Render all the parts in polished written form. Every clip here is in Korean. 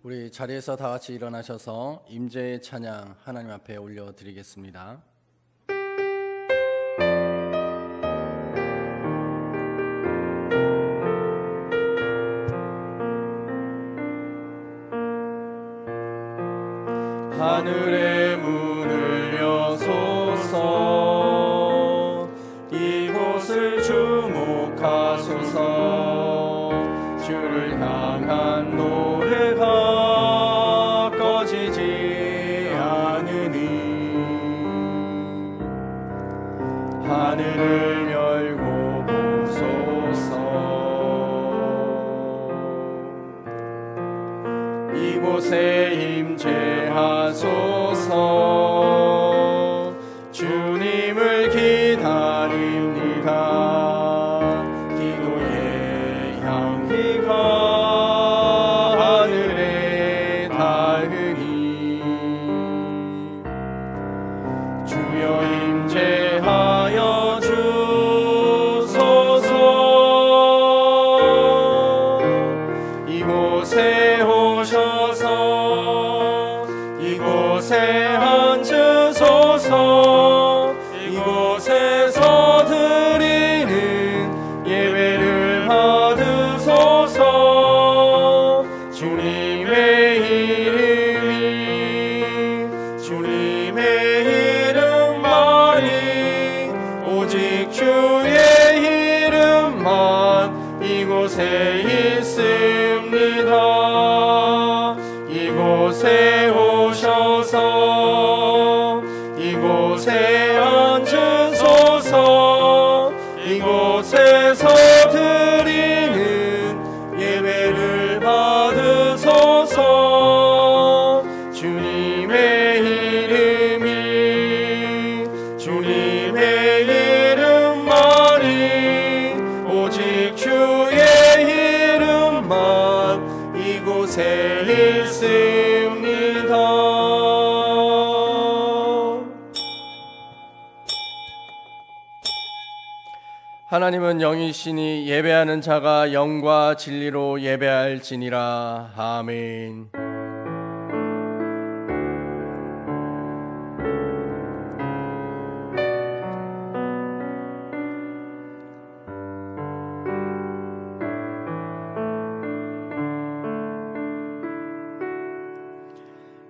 우리 자리에서 다 같이 일어나셔서 임재의 찬양 하나님 앞에 올려드리겠습니다. 하늘의 문을 여소서, 이곳을 주목하소서. 주를 향한 노래가 꺼지지 않으니, 하늘을 열고 보소서. 이곳에 임재하소서. 주님을 기다립니다. 기도의 향기가 하늘에 닿으니, 주여 임재하여 주소서. 이곳에 오셔서 이곳에 앉으소서. 이곳에서 드리는 예배를 받으소서. 주님의 이름만이, 오직 주의 이름만 이곳에 있습니다. 이곳에 오셔서 이곳에 앉으소서. 이곳에서 드리는 예배를 받으소서. 주님의 이름만이, 오직 주의 이름만 이곳에 있습니다. 하나님은 영이시니 예배하는 자가 영과 진리로 예배할지니라. 아멘.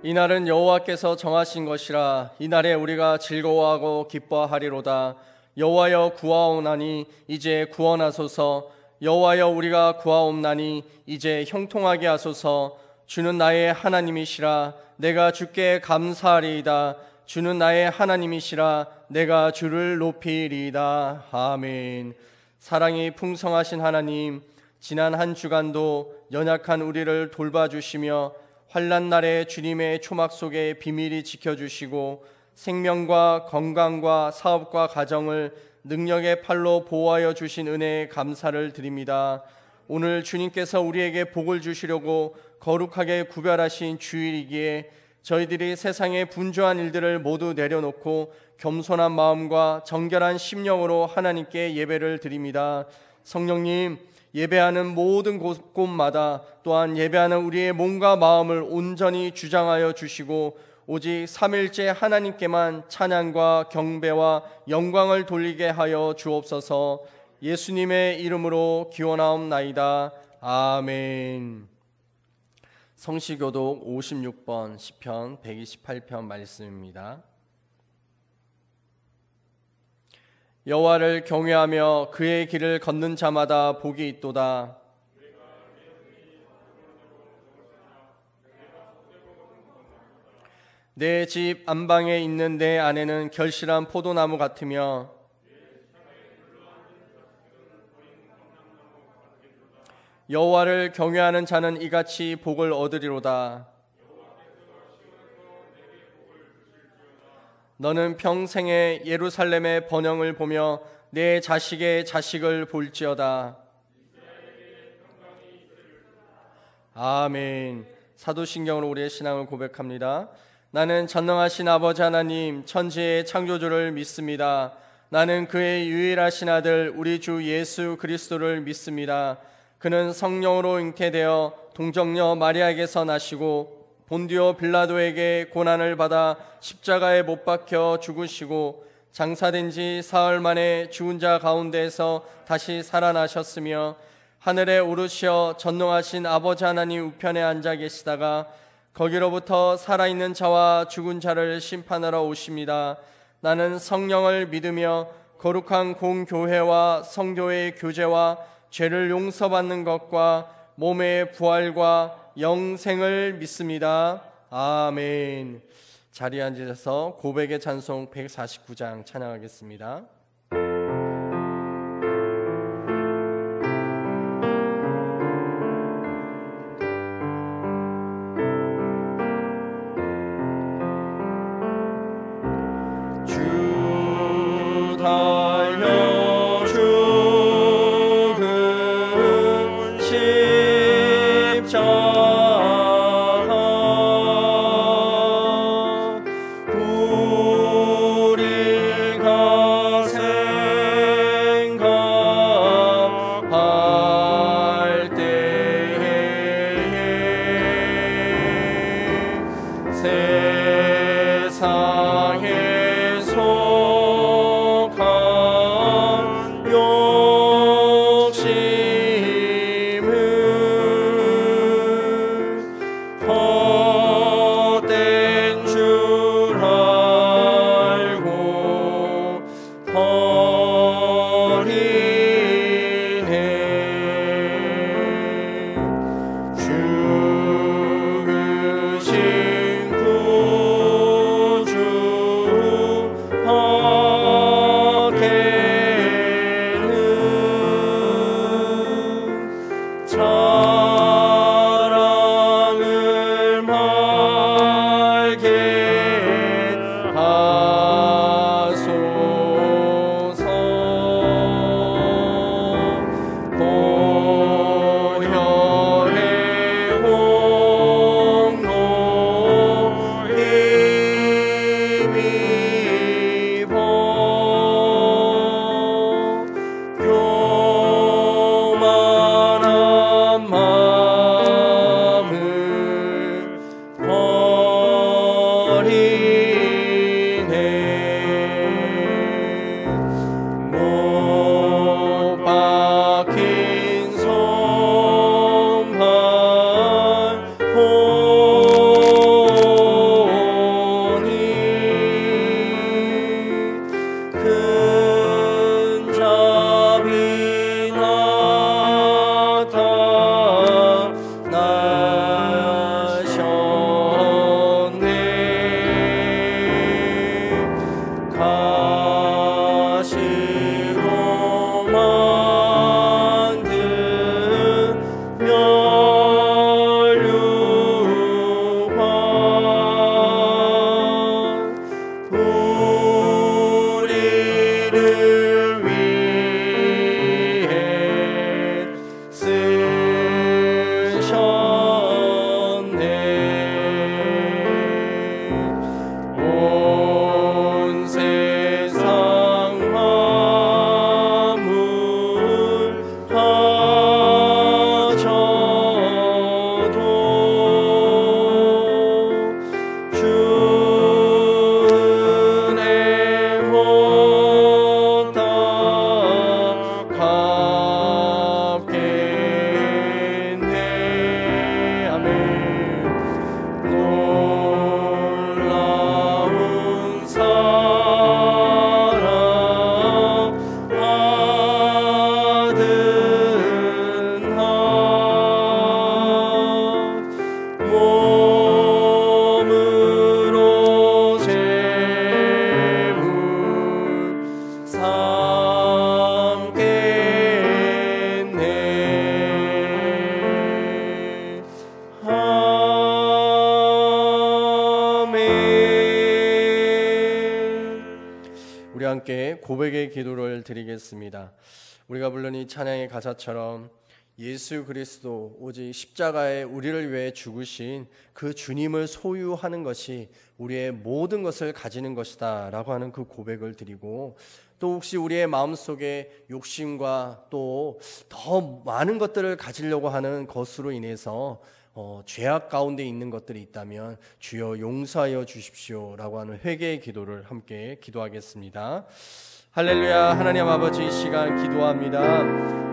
이날은 여호와께서 정하신 것이라. 이날에 우리가 즐거워하고 기뻐하리로다. 여호와여 구하옵나니 이제 구원하소서. 여호와여 우리가 구하옵나니 이제 형통하게 하소서. 주는 나의 하나님이시라. 내가 주께 감사하리이다. 주는 나의 하나님이시라. 내가 주를 높이리이다. 아멘. 사랑이 풍성하신 하나님, 지난 한 주간도 연약한 우리를 돌봐주시며 환난 날에 주님의 초막 속에 비밀히 지켜주시고 생명과 건강과 사업과 가정을 능력의 팔로 보호하여 주신 은혜에 감사를 드립니다. 오늘 주님께서 우리에게 복을 주시려고 거룩하게 구별하신 주일이기에 저희들이 세상의 분주한 일들을 모두 내려놓고 겸손한 마음과 정결한 심령으로 하나님께 예배를 드립니다. 성령님, 예배하는 모든 곳마다 또한 예배하는 우리의 몸과 마음을 온전히 주장하여 주시고 오직 삼일째 하나님께만 찬양과 경배와 영광을 돌리게 하여 주옵소서. 예수님의 이름으로 기원하옵나이다. 아멘. 성시교독 56번 시편 128편 말씀입니다. 여호와를 경외하며 그의 길을 걷는 자마다 복이 있도다. 내 집 안방에 있는 내 아내는 결실한 포도나무 같으며 여호와를 경외하는 자는 이같이 복을 얻으리로다. 너는 평생에 예루살렘의 번영을 보며 내 자식의 자식을 볼지어다. 아멘. 사도신경으로 우리의 신앙을 고백합니다. 나는 전능하신 아버지 하나님 천지의 창조주를 믿습니다. 나는 그의 유일하신 아들 우리 주 예수 그리스도를 믿습니다. 그는 성령으로 잉태되어 동정녀 마리아에게서 나시고 본디오 빌라도에게 고난을 받아 십자가에 못 박혀 죽으시고 장사된 지 사흘 만에 죽은 자 가운데에서 다시 살아나셨으며 하늘에 오르시어 전능하신 아버지 하나님 우편에 앉아 계시다가 거기로부터 살아있는 자와 죽은 자를 심판하러 오십니다. 나는 성령을 믿으며 거룩한 공교회와 성교회의 교제와 죄를 용서받는 것과 몸의 부활과 영생을 믿습니다. 아멘. 자리에 앉으셔서 고백의 찬송 149장 찬양하겠습니다. 함께 고백의 기도를 드리겠습니다. 우리가 부른 이 찬양의 가사처럼 예수 그리스도 오직 십자가에 우리를 위해 죽으신 그 주님을 소유하는 것이 우리의 모든 것을 가지는 것이다 라고 하는 그 고백을 드리고, 또 혹시 우리의 마음속에 욕심과 또 더 많은 것들을 가지려고 하는 것으로 인해서 죄악 가운데 있는 것들이 있다면 주여 용서하여 주십시오라고 하는 회개의 기도를 함께 기도하겠습니다. 할렐루야. 하나님 아버지, 이 시간 기도합니다.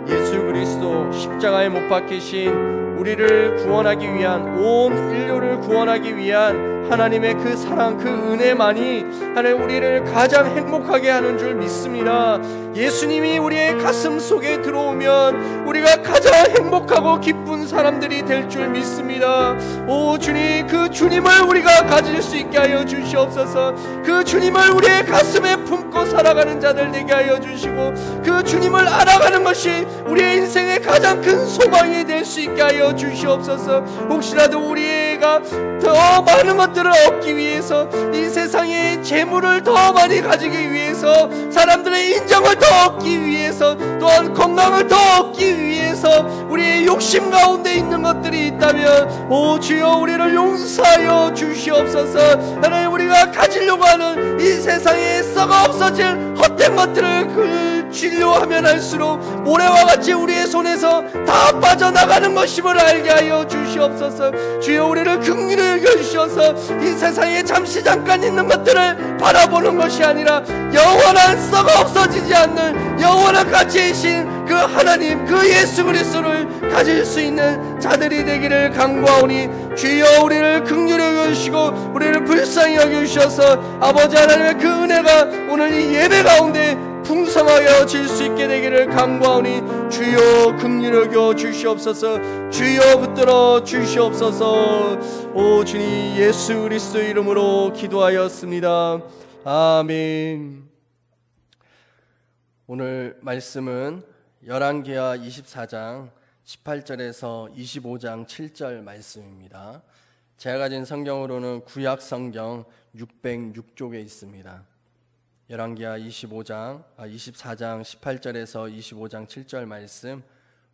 예수 그리스도 십자가에 못 박히신 우리를 구원하기 위한, 온 인류를 구원하기 위한 하나님의 그 사랑, 그 은혜만이 하나님 우리를 가장 행복하게 하는 줄 믿습니다. 예수님이 우리의 가슴 속에 들어오면 우리가 가장 행복하고 기쁜 사람들이 될 줄 믿습니다. 오 주님, 그 주님을 우리가 가질 수 있게 하여 주시옵소서. 그 주님을 우리의 가슴에 품고 살아가는 자들 되게 하여 주시고, 그 주님을 알아가는 것이 우리의 인생의 가장 큰 소망이 될 수 있게 하여 주시옵소서. 혹시라도 우리가 더 많은 것들을 얻기 위해서, 이 세상의 재물을 더 많이 가지기 위해서, 사람들의 인정을 더 얻기 위해서, 또한 건강을 더 얻기 위해서 우리의 욕심 가운데 있는 것들이 있다면 오 주여 우리를 용서하여 주시옵소서. 하나님, 우리가 가지려고 하는 이 세상에 썩어 없어질 헛된 것들을 진료하면 할수록 모래와 같이 우리의 손에서 다 빠져나가는 것임을 알게 하여 주시옵소서. 주여 우리를 긍휼히 여기셔서 이 세상에 잠시 잠깐 있는 것들을 바라보는 것이 아니라 영원한 썩어 없어지지 않는 영원한 가치이신 그 하나님, 그 예수 그리스도를 가질 수 있는 자들이 되기를 간구하오니 주여 우리를 긍휼히 여기시고 우리를 불쌍히 여기셔서 아버지 하나님의 그 은혜가 오늘 이 예배 가운데 풍성하여질 수 있게 되기를 간구하오니 주여 긍휼히 여겨 주시옵소서. 주여 붙들어 주시옵소서. 오 주님, 예수 그리스도 이름으로 기도하였습니다. 아멘. 오늘 말씀은 열왕기하 24장 18절에서 25장 7절 말씀입니다. 제가 가진 성경으로는 구약 성경 606쪽에 있습니다. 열왕기하 24장 18절에서 25장 7절 말씀,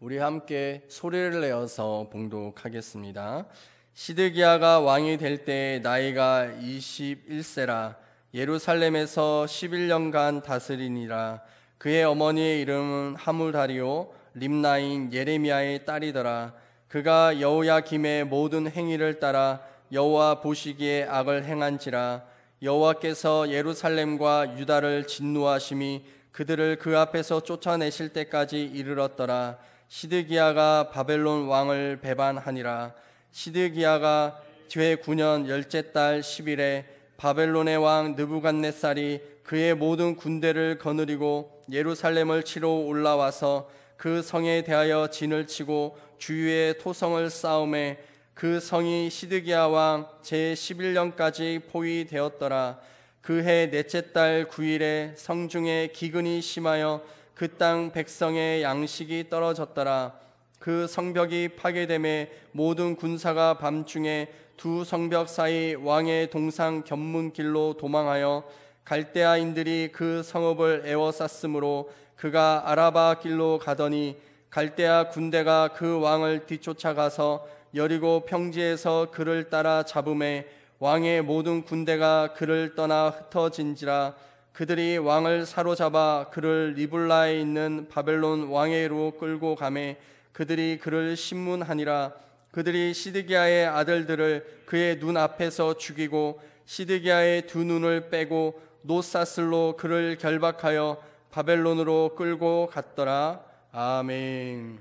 우리 함께 소리를 내어서 봉독하겠습니다. 시드기야가 왕이 될 때 나이가 21세라 예루살렘에서 11년간 다스리니라. 그의 어머니의 이름은 하물다리오 림나인 예레미야의 딸이더라. 그가 여호야김의 모든 행위를 따라 여호와 보시기에 악을 행한지라. 여호와께서 예루살렘과 유다를 진노하심이 그들을 그 앞에서 쫓아내실 때까지 이르렀더라. 시드기야가 바벨론 왕을 배반하니라. 시드기야가 제 9년 열째 달 10일에 바벨론의 왕 느부갓네살이 그의 모든 군대를 거느리고 예루살렘을 치러 올라와서 그 성에 대하여 진을 치고 주위에 토성을 쌓음에 그 성이 시드기야 왕 제11년까지 포위되었더라. 그 해 넷째 달 9일에 성중에 기근이 심하여 그 땅 백성의 양식이 떨어졌더라. 그 성벽이 파괴됨에 모든 군사가 밤중에 두 성벽 사이 왕의 동상 견문길로 도망하여 갈대아인들이 그 성읍을 에워쌌으므로 그가 아라바 길로 가더니 갈대아 군대가 그 왕을 뒤쫓아가서 여리고 평지에서 그를 따라 잡음에 왕의 모든 군대가 그를 떠나 흩어진지라. 그들이 왕을 사로잡아 그를 리블라에 있는 바벨론 왕에게로 끌고 가매 그들이 그를 신문하니라. 그들이 시드기야의 아들들을 그의 눈 앞에서 죽이고 시드기야의 두 눈을 빼고 노사슬로 그를 결박하여 바벨론으로 끌고 갔더라. 아멘.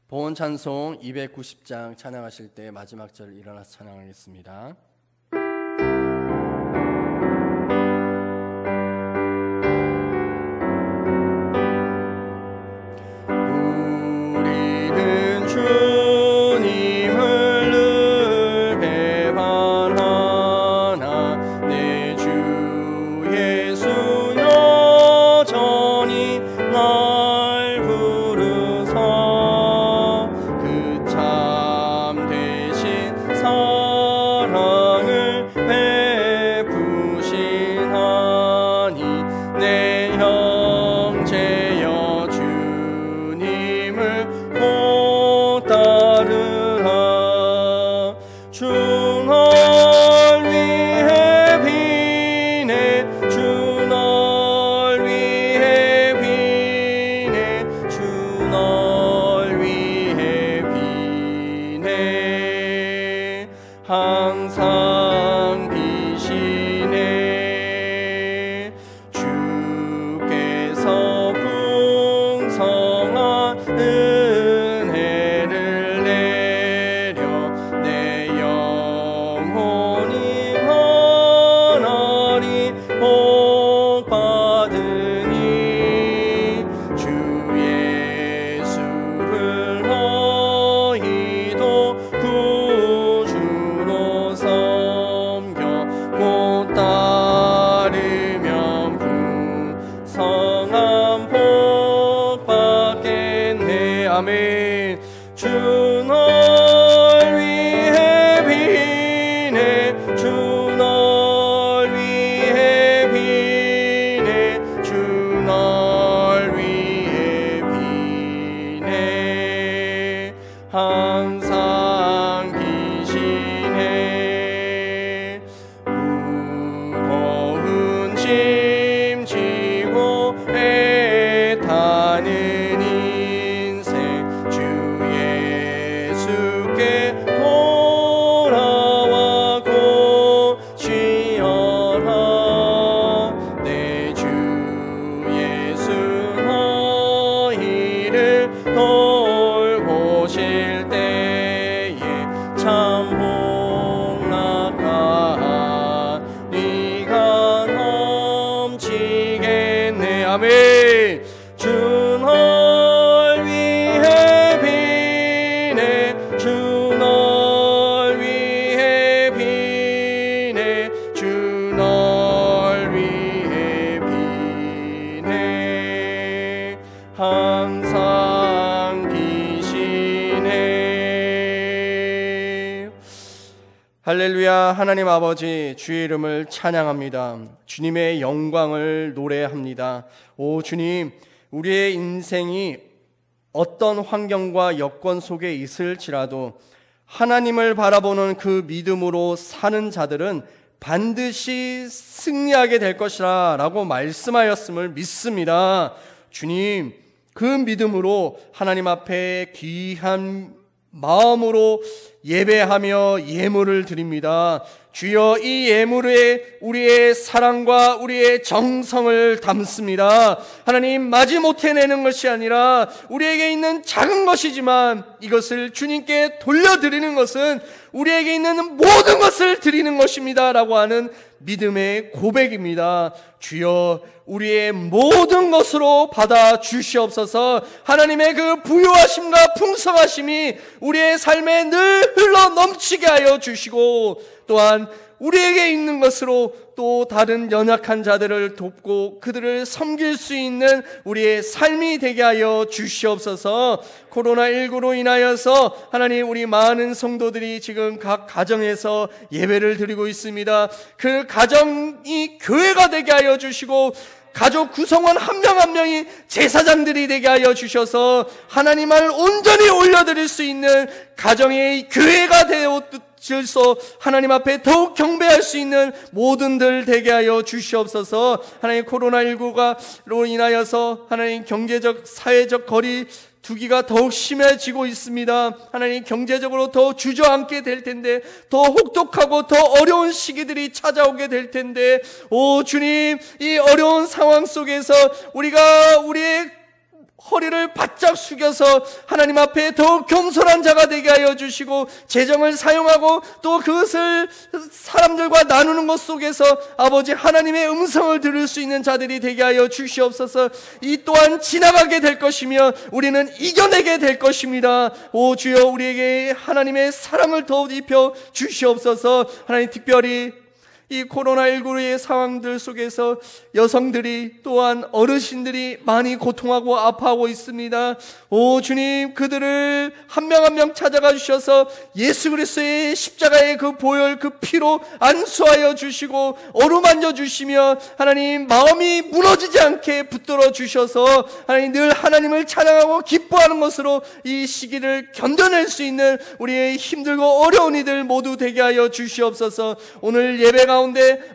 보온 찬송 290장 찬양하실 때 마지막 절 일어나서 찬양하겠습니다. 우리는 주님을 늘 배반하나 내 주 예수 여전히 날 부르사 그 참 되신 사랑을 베푸시나니 내 형제여 주님을 곧 따르라. 주 널 위해 비네 주 널 아멘. 주 널 위해 비네 주 널 위해 비네 주 널 위해 비네 항상 기시네 무거운 짐 지고 애타는 인생 주 예수께 돌아와 고치어라 내 주 예수 너희를 돌보실 때에 참 복락한 네가 넘치겠네 아멘. 주 널 위해 비네 주 널 위해 비네 주 널 위해 비네 항상 비시네. 할렐루야. 하나님 아버지 주의 이름을 찬양합니다. 주님의 영광을 노래합니다. 오 주님, 우리의 인생이 어떤 환경과 여건 속에 있을지라도 하나님을 바라보는 그 믿음으로 사는 자들은 반드시 승리하게 될 것이라 라고 말씀하였음을 믿습니다. 주님, 그 믿음으로 하나님 앞에 귀한 마음으로 예배하며 예물을 드립니다. 주여, 이 예물에 우리의 사랑과 우리의 정성을 담습니다. 하나님, 마지못해 내는 것이 아니라 우리에게 있는 작은 것이지만 이것을 주님께 돌려드리는 것은 우리에게 있는 모든 것을 드리는 것입니다 라고 하는 믿음의 고백입니다. 주여, 우리의 모든 것으로 받아 주시옵소서. 하나님의 그 부유하심과 풍성하심이 우리의 삶에 늘 흘러 넘치게 하여 주시고, 또한 우리에게 있는 것으로 또 다른 연약한 자들을 돕고 그들을 섬길 수 있는 우리의 삶이 되게 하여 주시옵소서. 코로나19로 인하여서 하나님, 우리 많은 성도들이 지금 각 가정에서 예배를 드리고 있습니다. 그 가정이 교회가 되게 하여 주시고 가족 구성원 한 명 한 명이 제사장들이 되게 하여 주셔서 하나님을 온전히 올려드릴 수 있는 가정의 교회가 되어 주셔서 하나님 앞에 더욱 경배할 수 있는 모든들 되게 하여 주시옵소서. 하나님, 코로나19로 인하여서 하나님 경제적 사회적 거리 두기가 더욱 심해지고 있습니다. 하나님, 경제적으로 더 주저앉게 될 텐데, 더 혹독하고 더 어려운 시기들이 찾아오게 될 텐데, 오 주님, 이 어려운 상황 속에서 우리가 우리의 허리를 바짝 숙여서 하나님 앞에 더욱 겸손한 자가 되게 하여 주시고, 재정을 사용하고 또 그것을 사람들과 나누는 것 속에서 아버지 하나님의 음성을 들을 수 있는 자들이 되게 하여 주시옵소서. 이 또한 지나가게 될 것이며 우리는 이겨내게 될 것입니다. 오 주여, 우리에게 하나님의 사랑을 더욱 입혀 주시옵소서. 하나님, 특별히 이 코로나19의 상황들 속에서 여성들이 또한 어르신들이 많이 고통하고 아파하고 있습니다. 오 주님, 그들을 한 명 한 명 찾아가 주셔서 예수 그리스도의 십자가의 그 보혈 그 피로 안수하여 주시고 어루만져 주시며 하나님, 마음이 무너지지 않게 붙들어 주셔서 하나님, 늘 하나님을 찬양하고 기뻐하는 것으로 이 시기를 견뎌낼 수 있는 우리의 힘들고 어려운 이들 모두 되게 하여 주시옵소서. 오늘 예배 가운데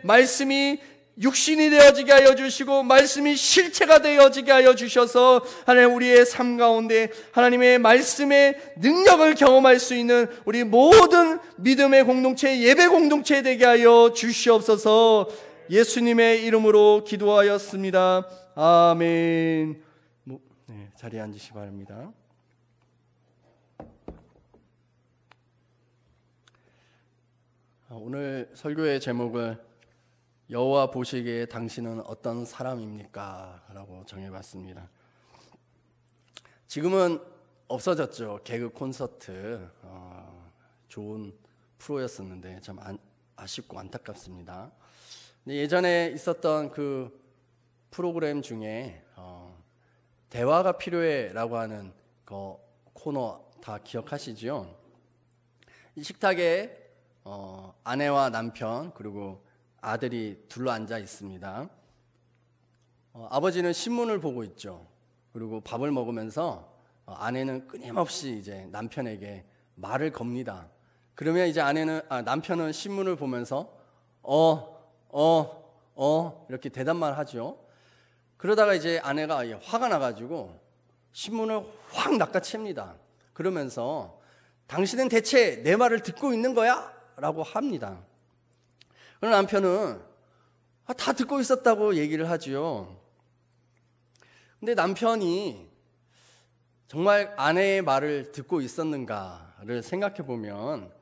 말씀이 육신이 되어지게 하여 주시고 말씀이 실체가 되어지게 하여 주셔서 하나님, 우리의 삶 가운데 하나님의 말씀의 능력을 경험할 수 있는 우리 모든 믿음의 공동체, 예배 공동체 되게 하여 주시옵소서. 예수님의 이름으로 기도하였습니다. 아멘. 자리에 앉으시기 바랍니다. 오늘 설교의 제목을 여호와 보시기에 당신은 어떤 사람입니까? 라고 정해봤습니다. 지금은 없어졌죠. 개그 콘서트. 좋은 프로였었는데 참 아쉽고 안타깝습니다. 근데 예전에 있었던 그 프로그램 중에 대화가 필요해 라고 하는 거 코너 다 기억하시죠? 이 식탁에 아내와 남편 그리고 아들이 둘러앉아 있습니다. 아버지는 신문을 보고 있죠. 그리고 밥을 먹으면서 아내는 끊임없이 이제 남편에게 말을 겁니다. 그러면 이제 남편은 신문을 보면서 이렇게 대답만 하죠. 그러다가 이제 아내가 화가 나가지고 신문을 확 낚아챕니다. 그러면서 당신은 대체 내 말을 듣고 있는 거야? 라고 합니다. 그럼 남편은 다 듣고 있었다고 얘기를 하죠. 근데 남편이 정말 아내의 말을 듣고 있었는가를 생각해 보면,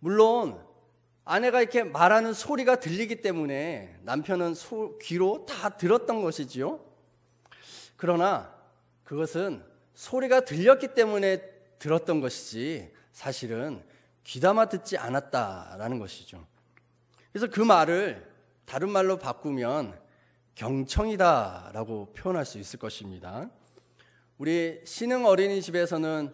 물론 아내가 이렇게 말하는 소리가 들리기 때문에 남편은 귀로 다 들었던 것이지요. 그러나 그것은 소리가 들렸기 때문에 들었던 것이지 사실은 귀담아 듣지 않았다라는 것이죠. 그래서 그 말을 다른 말로 바꾸면 경청이다라고 표현할 수 있을 것입니다. 우리 신흥 어린이집에서는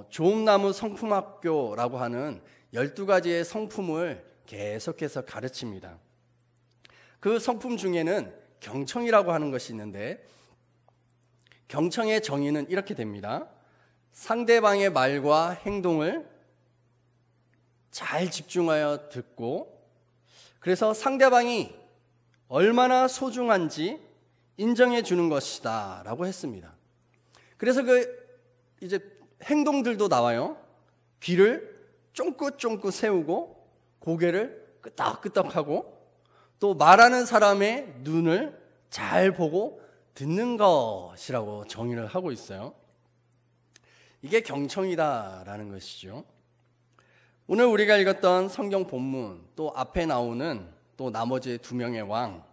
조음나무 성품학교라고 하는 12가지의 성품을 계속해서 가르칩니다. 그 성품 중에는 경청이라고 하는 것이 있는데, 경청의 정의는 이렇게 됩니다. 상대방의 말과 행동을 잘 집중하여 듣고, 그래서 상대방이 얼마나 소중한지 인정해 주는 것이다 라고 했습니다. 그래서 이제 행동들도 나와요. 귀를 쫑긋쫑긋 세우고 고개를 끄덕끄덕하고, 또 말하는 사람의 눈을 잘 보고 듣는 것이라고 정의를 하고 있어요. 이게 경청이다라는 것이죠. 오늘 우리가 읽었던 성경 본문, 또 앞에 나오는 또 나머지 2명의 왕,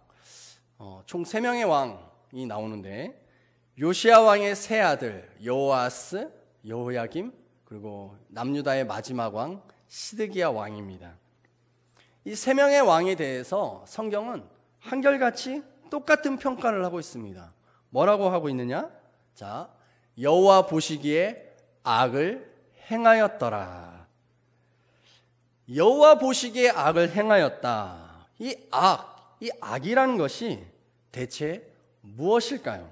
총 3명의 왕이 나오는데, 요시야 왕의 세 아들 여호아스, 여호야김, 그리고 남유다의 마지막 왕 시드기야 왕입니다. 이 3명의 왕에 대해서 성경은 한결같이 똑같은 평가를 하고 있습니다. 뭐라고 하고 있느냐? 자, 여호와 보시기에 악을 행하였더라. 여호와 보시기에 악을 행하였다. 이 악이라는 것이 대체 무엇일까요?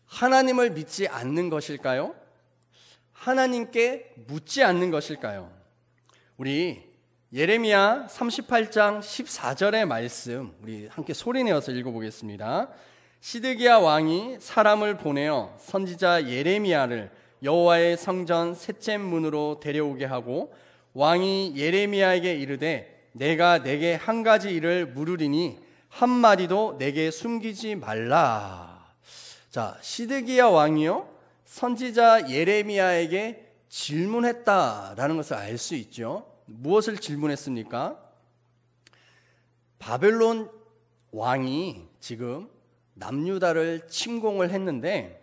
하나님을 믿지 않는 것일까요? 하나님께 묻지 않는 것일까요? 우리 예레미야 38장 14절의 말씀, 우리 함께 소리내어서 읽어보겠습니다. 시드기야 왕이 사람을 보내어 선지자 예레미야를 여호와의 성전 셋째 문으로 데려오게 하고, 왕이 예레미야에게 이르되 내가 내게 한 가지 일을 물으리니 한마디도 내게 숨기지 말라. 자, 시드기야 왕이요 선지자 예레미야에게 질문했다라는 것을 알 수 있죠. 무엇을 질문했습니까? 바벨론 왕이 지금 남유다를 침공을 했는데,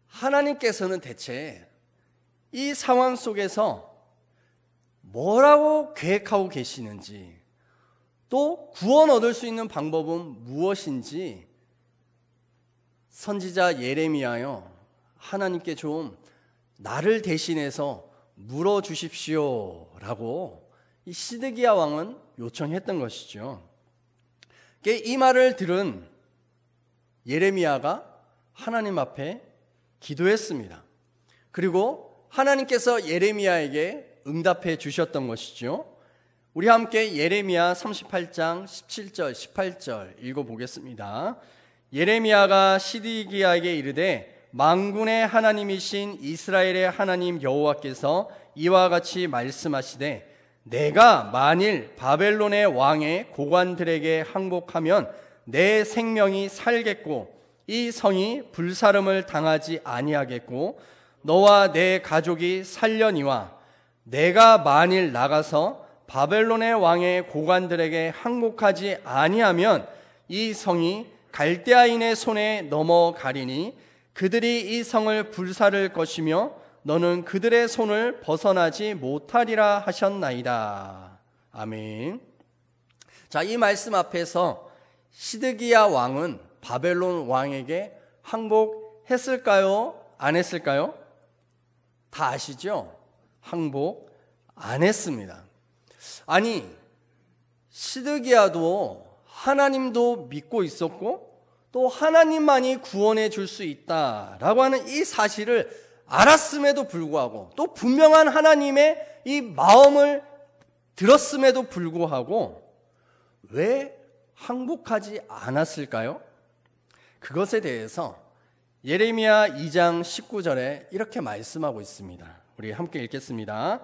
하나님께서는 대체 이 상황 속에서 뭐라고 계획하고 계시는지, 또 구원 얻을 수 있는 방법은 무엇인지 선지자 예레미야요, 하나님께 좀 나를 대신해서 물어주십시오 라고 이 시드기야 왕은 요청했던 것이죠. 이 말을 들은 예레미야가 하나님 앞에 기도했습니다. 그리고 하나님께서 예레미야에게 응답해 주셨던 것이죠. 우리 함께 예레미야 38장 17절 18절 읽어보겠습니다. 예레미야가 시드기야에게 이르되 만군의 하나님이신 이스라엘의 하나님 여호와께서 이와 같이 말씀하시되 내가 만일 바벨론의 왕의 고관들에게 항복하면 내 생명이 살겠고 이 성이 불사름을 당하지 아니하겠고 너와 내 가족이 살려니와 내가 만일 나가서 바벨론의 왕의 고관들에게 항복하지 아니하면 이 성이 갈대아인의 손에 넘어가리니 그들이 이 성을 불사를 것이며 너는 그들의 손을 벗어나지 못하리라 하셨나이다. 아멘. 자, 이 말씀 앞에서 시드기야 왕은 바벨론 왕에게 항복했을까요? 안 했을까요? 다 아시죠? 항복 안 했습니다. 아니, 시드기야도 하나님도 믿고 있었고 또 하나님만이 구원해 줄 수 있다라고 하는 이 사실을 알았음에도 불구하고 또 분명한 하나님의 이 마음을 들었음에도 불구하고 왜 항복하지 않았을까요? 그것에 대해서 예레미야 2장 19절에 이렇게 말씀하고 있습니다. 우리 함께 읽겠습니다.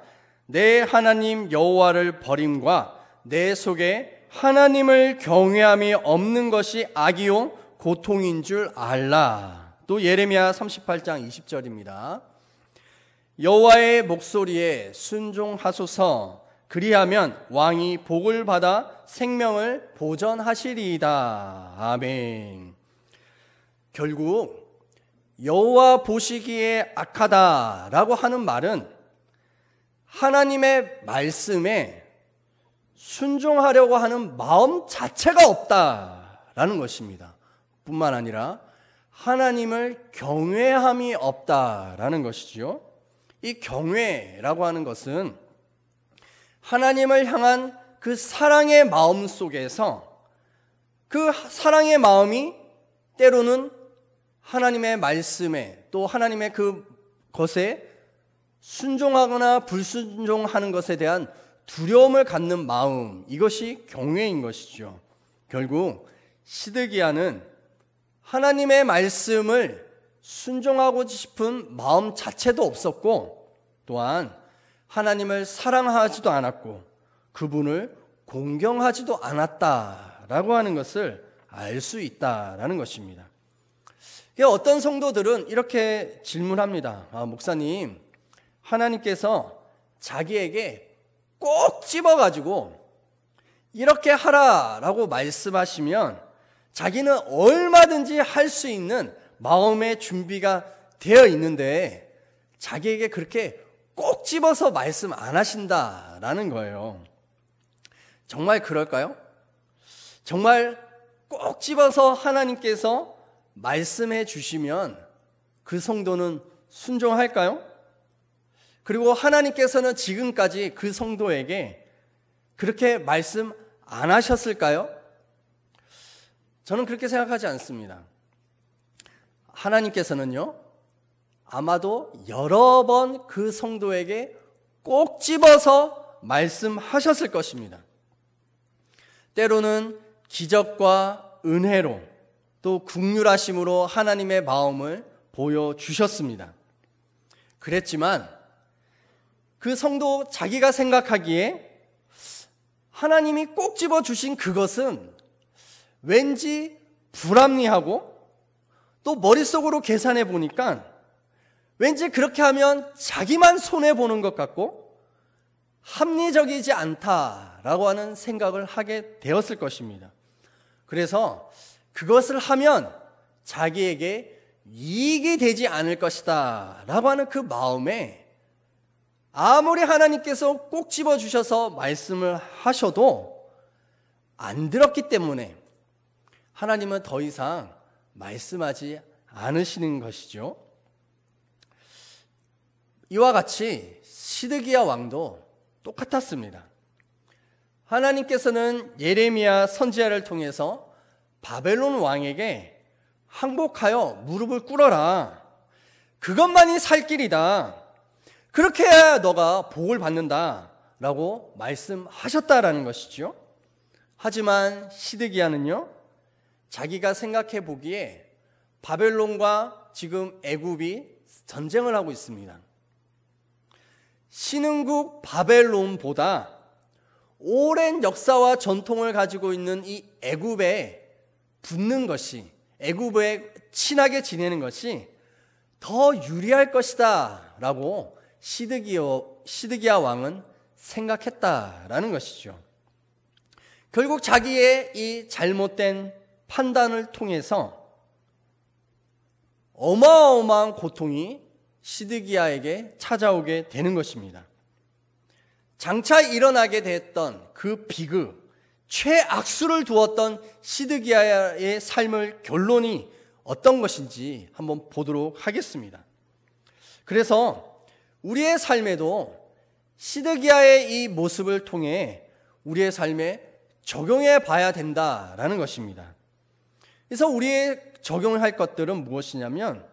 내 하나님 여호와를 버림과 내 속에 하나님을 경외함이 없는 것이 악이요 고통인 줄 알라. 또 예레미야 38장 20절입니다. 여호와의 목소리에 순종하소서. 그리하면 왕이 복을 받아 생명을 보전하시리이다. 아멘. 결국 여호와 보시기에 악하다라고 하는 말은 하나님의 말씀에 순종하려고 하는 마음 자체가 없다라는 것입니다. 뿐만 아니라 하나님을 경외함이 없다라는 것이지요. 이 경외라고 하는 것은 하나님을 향한 그 사랑의 마음 속에서 그 사랑의 마음이 때로는 하나님의 말씀에 또 하나님의 그 것에 순종하거나 불순종하는 것에 대한 두려움을 갖는 마음, 이것이 경외인 것이죠. 결국 시드기야는 하나님의 말씀을 순종하고 싶은 마음 자체도 없었고 또한 하나님을 사랑하지도 않았고 그분을 공경하지도 않았다라고 하는 것을 알 수 있다라는 것입니다. 어떤 성도들은 이렇게 질문합니다. 목사님, 하나님께서 자기에게 꼭 집어가지고 이렇게 하라라고 말씀하시면 자기는 얼마든지 할 수 있는 마음의 준비가 되어 있는데 자기에게 그렇게 꼭 집어서 말씀 안 하신다라는 거예요. 정말 그럴까요? 정말 꼭 집어서 하나님께서 말씀해 주시면 그 성도는 순종할까요? 그리고 하나님께서는 지금까지 그 성도에게 그렇게 말씀 안 하셨을까요? 저는 그렇게 생각하지 않습니다. 하나님께서는요, 아마도 여러 번 그 성도에게 꼭 집어서 말씀하셨을 것입니다. 때로는 기적과 은혜로 또 긍휼하심으로 하나님의 마음을 보여주셨습니다. 그랬지만 그 성도 자기가 생각하기에 하나님이 꼭 집어주신 그것은 왠지 불합리하고 또 머릿속으로 계산해 보니까 왠지 그렇게 하면 자기만 손해보는 것 같고 합리적이지 않다라고 하는 생각을 하게 되었을 것입니다. 그래서 그것을 하면 자기에게 이익이 되지 않을 것이다 라고 하는 그 마음에 아무리 하나님께서 꼭 집어주셔서 말씀을 하셔도 안 들었기 때문에 하나님은 더 이상 말씀하지 않으시는 것이죠. 이와 같이 시드기야 왕도 똑같았습니다. 하나님께서는 예레미야 선지자를 통해서 바벨론 왕에게 항복하여 무릎을 꿇어라. 그것만이 살 길이다. 그렇게 해야 너가 복을 받는다 라고 말씀하셨다라는 것이죠. 하지만 시드기야는요, 자기가 생각해 보기에 바벨론과 지금 애굽이 전쟁을 하고 있습니다. 신흥국 바벨론보다 오랜 역사와 전통을 가지고 있는 이 애굽에 붙는 것이, 애굽에 친하게 지내는 것이 더 유리할 것이다 라고 시드기야 왕은 생각했다라는 것이죠. 결국 자기의 이 잘못된 판단을 통해서 어마어마한 고통이 시드기야에게 찾아오게 되는 것입니다. 장차 일어나게 됐던 그 비극, 최악수를 두었던 시드기야의 삶의 결론이 어떤 것인지 한번 보도록 하겠습니다. 그래서 우리의 삶에도 시드기야의 이 모습을 통해 우리의 삶에 적용해 봐야 된다라는 것입니다. 그래서 우리의 적용을 할 것들은 무엇이냐면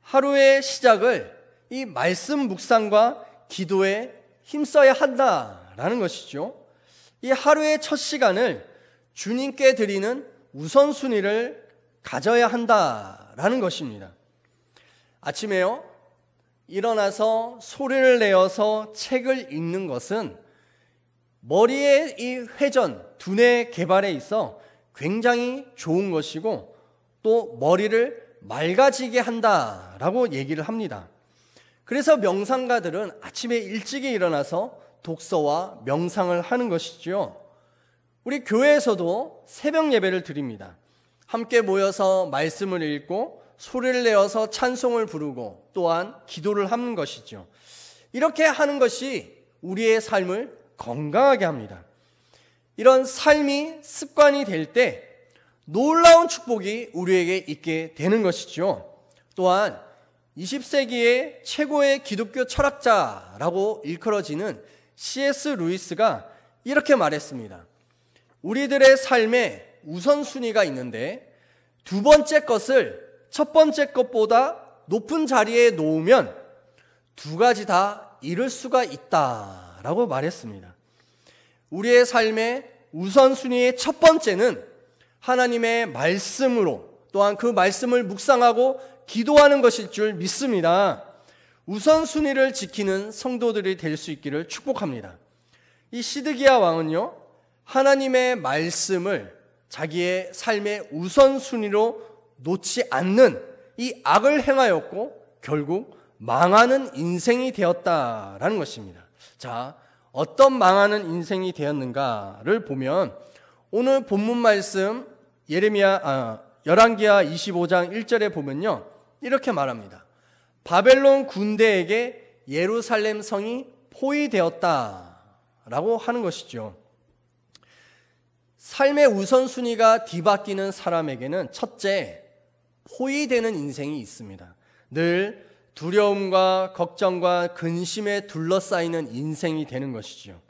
하루의 시작을 이 말씀 묵상과 기도에 힘써야 한다라는 것이죠. 이 하루의 첫 시간을 주님께 드리는 우선순위를 가져야 한다라는 것입니다. 아침에요, 일어나서 소리를 내어서 책을 읽는 것은 머리의 이 회전, 두뇌 개발에 있어 굉장히 좋은 것이고 또 머리를 맑아지게 한다라고 얘기를 합니다. 그래서 명상가들은 아침에 일찍이 일어나서 독서와 명상을 하는 것이죠. 우리 교회에서도 새벽 예배를 드립니다. 함께 모여서 말씀을 읽고 소리를 내어서 찬송을 부르고 또한 기도를 하는 것이죠. 이렇게 하는 것이 우리의 삶을 건강하게 합니다. 이런 삶이 습관이 될 때 놀라운 축복이 우리에게 있게 되는 것이죠. 또한 20세기의 최고의 기독교 철학자라고 일컬어지는 C.S. 루이스가 이렇게 말했습니다. 우리들의 삶에 우선순위가 있는데 두 번째 것을 첫 번째 것보다 높은 자리에 놓으면 두 가지 다 잃을 수가 있다라고 말했습니다. 우리의 삶의 우선순위의 첫 번째는 하나님의 말씀으로 또한 그 말씀을 묵상하고 기도하는 것일 줄 믿습니다. 우선순위를 지키는 성도들이 될 수 있기를 축복합니다. 이 시드기야 왕은요, 하나님의 말씀을 자기의 삶의 우선순위로 놓지 않는 이 악을 행하였고 결국 망하는 인생이 되었다라는 것입니다. 자, 어떤 망하는 인생이 되었는가를 보면 오늘 본문 말씀 열왕기하 25장 1절에 보면요, 이렇게 말합니다. 바벨론 군대에게 예루살렘 성이 포위되었다라고 하는 것이죠. 삶의 우선순위가 뒤바뀌는 사람에게는 첫째, 포위되는 인생이 있습니다. 늘 두려움과 걱정과 근심에 둘러싸이는 인생이 되는 것이죠.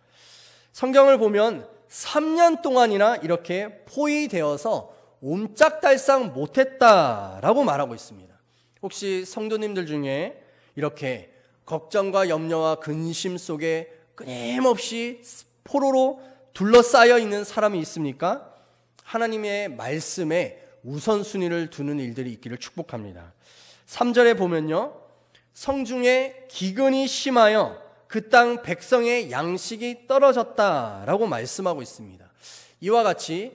성경을 보면 3년 동안이나 이렇게 포위되어서 옴짝달싹 못했다라고 말하고 있습니다. 혹시 성도님들 중에 이렇게 걱정과 염려와 근심 속에 끊임없이 포로로 둘러싸여 있는 사람이 있습니까? 하나님의 말씀에 우선순위를 두는 일들이 있기를 축복합니다. 3절에 보면요, 성중에 기근이 심하여 그 땅 백성의 양식이 떨어졌다라고 말씀하고 있습니다. 이와 같이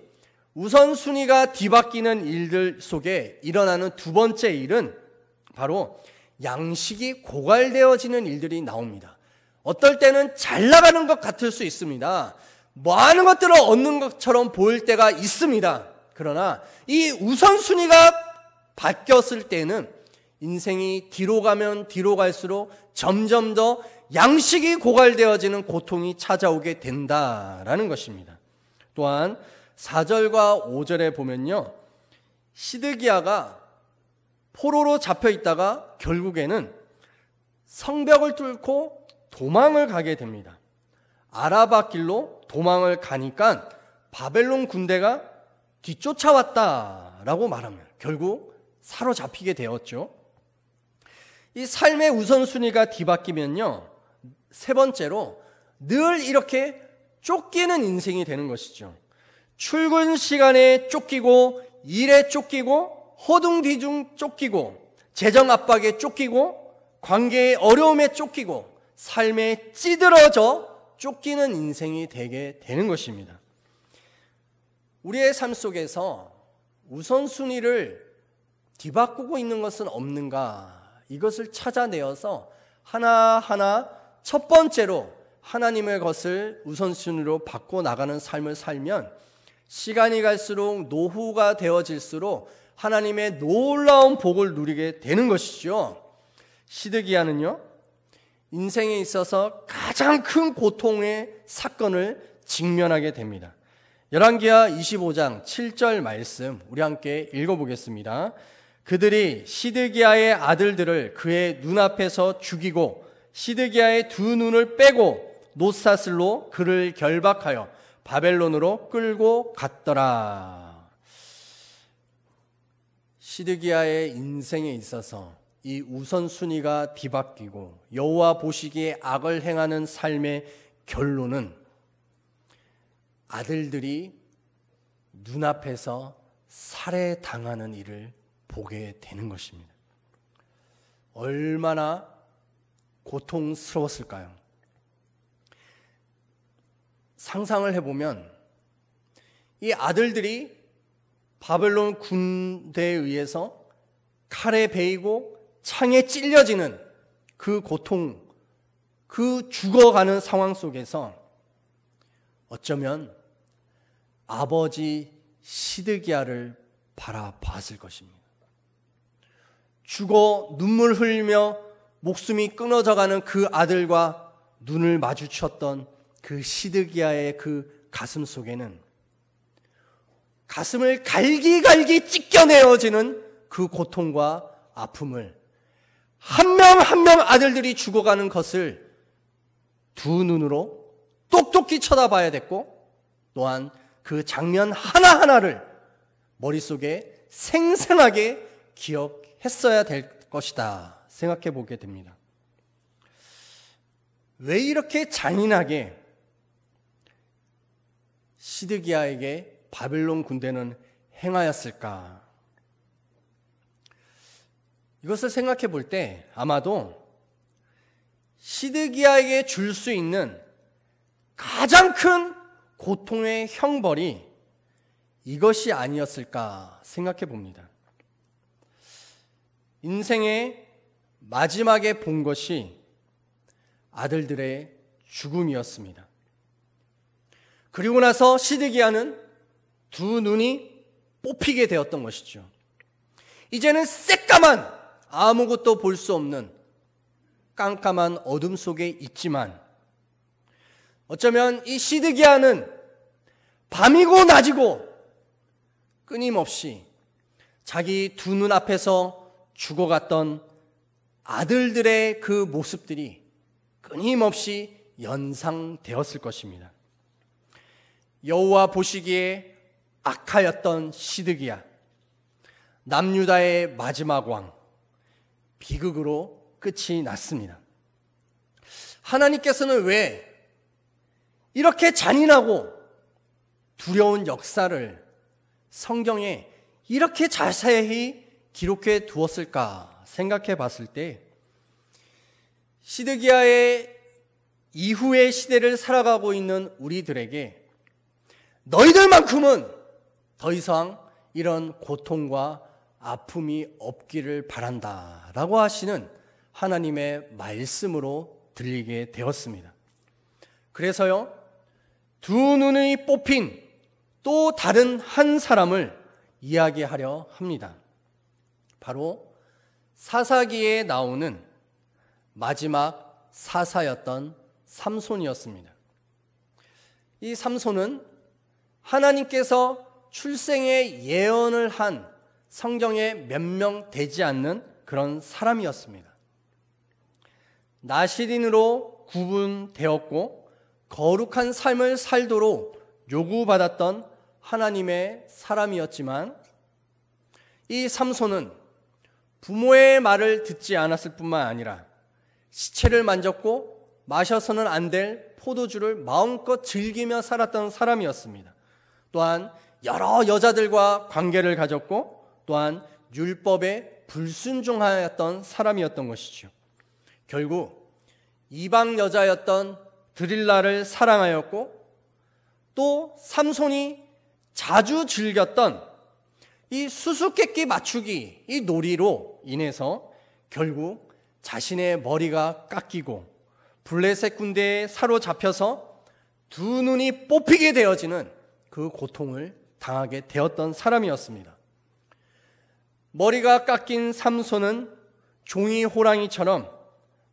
우선순위가 뒤바뀌는 일들 속에 일어나는 두 번째 일은 바로 양식이 고갈되어지는 일들이 나옵니다. 어떨 때는 잘 나가는 것 같을 수 있습니다. 많은 것들을 얻는 것처럼 보일 때가 있습니다. 그러나 이 우선순위가 바뀌었을 때는 인생이 뒤로 가면 뒤로 갈수록 점점 더 양식이 고갈되어지는 고통이 찾아오게 된다라는 것입니다. 또한 4절과 5절에 보면요, 시드기야가 포로로 잡혀 있다가 결국에는 성벽을 뚫고 도망을 가게 됩니다. 아라바 길로 도망을 가니까 바벨론 군대가 뒤쫓아왔다라고 말합니다. 결국 사로잡히게 되었죠. 이 삶의 우선순위가 뒤바뀌면요, 세 번째로 늘 이렇게 쫓기는 인생이 되는 것이죠. 출근 시간에 쫓기고 일에 쫓기고 허둥뒤중 쫓기고 재정 압박에 쫓기고 관계의 어려움에 쫓기고 삶에 찌들어져 쫓기는 인생이 되게 되는 것입니다. 우리의 삶 속에서 우선순위를 뒤바꾸고 있는 것은 없는가, 이것을 찾아내어서 하나하나 첫 번째로 하나님의 것을 우선순위로 바꿔나가는 삶을 살면 시간이 갈수록 노후가 되어질수록 하나님의 놀라운 복을 누리게 되는 것이죠. 시드기야는요, 인생에 있어서 가장 큰 고통의 사건을 직면하게 됩니다. 열왕기하 25장 7절 말씀 우리 함께 읽어보겠습니다. 그들이 시드기야의 아들들을 그의 눈앞에서 죽이고 시드기야의 두 눈을 빼고 놋사슬로 그를 결박하여 바벨론으로 끌고 갔더라. 시드기야의 인생에 있어서 이 우선순위가 뒤바뀌고 여호와 보시기에 악을 행하는 삶의 결론은 아들들이 눈앞에서 살해당하는 일을 보게 되는 것입니다. 얼마나 고통스러웠을까요? 상상을 해보면 이 아들들이 바벨론 군대에 의해서 칼에 베이고 창에 찔려지는 그 고통, 그 죽어가는 상황 속에서 어쩌면 아버지 시드기야를 바라봤을 것입니다. 죽어 눈물 흘리며 목숨이 끊어져가는 그 아들과 눈을 마주쳤던 그 시드기야의 그 가슴 속에는 가슴을 갈기갈기 찢겨내어지는 그 고통과 아픔을 한 명 한 명 아들들이 죽어가는 것을 두 눈으로 똑똑히 쳐다봐야 됐고 또한 그 장면 하나하나를 머릿속에 생생하게 기억했어야 될 것이다 생각해 보게 됩니다. 왜 이렇게 잔인하게 시드기야에게 바벨론 군대는 행하였을까? 이것을 생각해 볼 때 아마도 시드기야에게 줄 수 있는 가장 큰 고통의 형벌이 이것이 아니었을까 생각해 봅니다. 인생의 마지막에 본 것이 아들들의 죽음이었습니다. 그리고 나서 시드기야는 두 눈이 뽑히게 되었던 것이죠. 이제는 새까만 아무것도 볼 수 없는 깜깜한 어둠 속에 있지만 어쩌면 이 시드기야는 밤이고 낮이고 끊임없이 자기 두 눈 앞에서 죽어갔던 아들들의 그 모습들이 끊임없이 연상되었을 것입니다. 여호와 보시기에 악하였던 시드기야, 남유다의 마지막 왕, 비극으로 끝이 났습니다. 하나님께서는 왜 이렇게 잔인하고 두려운 역사를 성경에 이렇게 자세히 기록해 두었을까 생각해 봤을 때 시드기야의 이후의 시대를 살아가고 있는 우리들에게 너희들만큼은 더 이상 이런 고통과 아픔이 없기를 바란다 라고 하시는 하나님의 말씀으로 들리게 되었습니다. 그래서요, 두 눈이 뽑힌 또 다른 한 사람을 이야기하려 합니다. 바로 사사기에 나오는 마지막 사사였던 삼손이었습니다. 이 삼손은 하나님께서 출생의 예언을 한 성경에 몇 명 되지 않는 그런 사람이었습니다. 나시린으로 구분되었고 거룩한 삶을 살도록 요구받았던 하나님의 사람이었지만 이 삼손은 부모의 말을 듣지 않았을 뿐만 아니라 시체를 만졌고 마셔서는 안 될 포도주를 마음껏 즐기며 살았던 사람이었습니다. 또한 여러 여자들과 관계를 가졌고 또한 율법에 불순종하였던 사람이었던 것이죠. 결국 이방 여자였던 드릴라를 사랑하였고 또 삼손이 자주 즐겼던 이 수수께끼 맞추기 이 놀이로 인해서 결국 자신의 머리가 깎이고 블레셋 군대에 사로잡혀서 두 눈이 뽑히게 되어지는 그 고통을 당하게 되었던 사람이었습니다. 머리가 깎인 삼손은 종이 호랑이처럼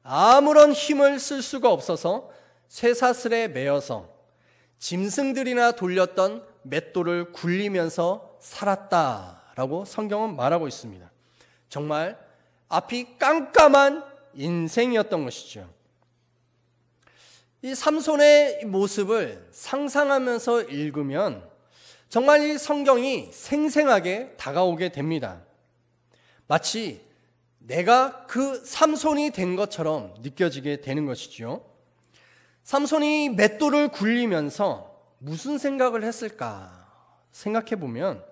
아무런 힘을 쓸 수가 없어서 쇠사슬에 매여서 짐승들이나 돌렸던 맷돌을 굴리면서 살았다라고 성경은 말하고 있습니다. 정말 앞이 깜깜한 인생이었던 것이죠. 이 삼손의 모습을 상상하면서 읽으면 정말 이 성경이 생생하게 다가오게 됩니다. 마치 내가 그 삼손이 된 것처럼 느껴지게 되는 것이죠. 삼손이 맷돌을 굴리면서 무슨 생각을 했을까 생각해 보면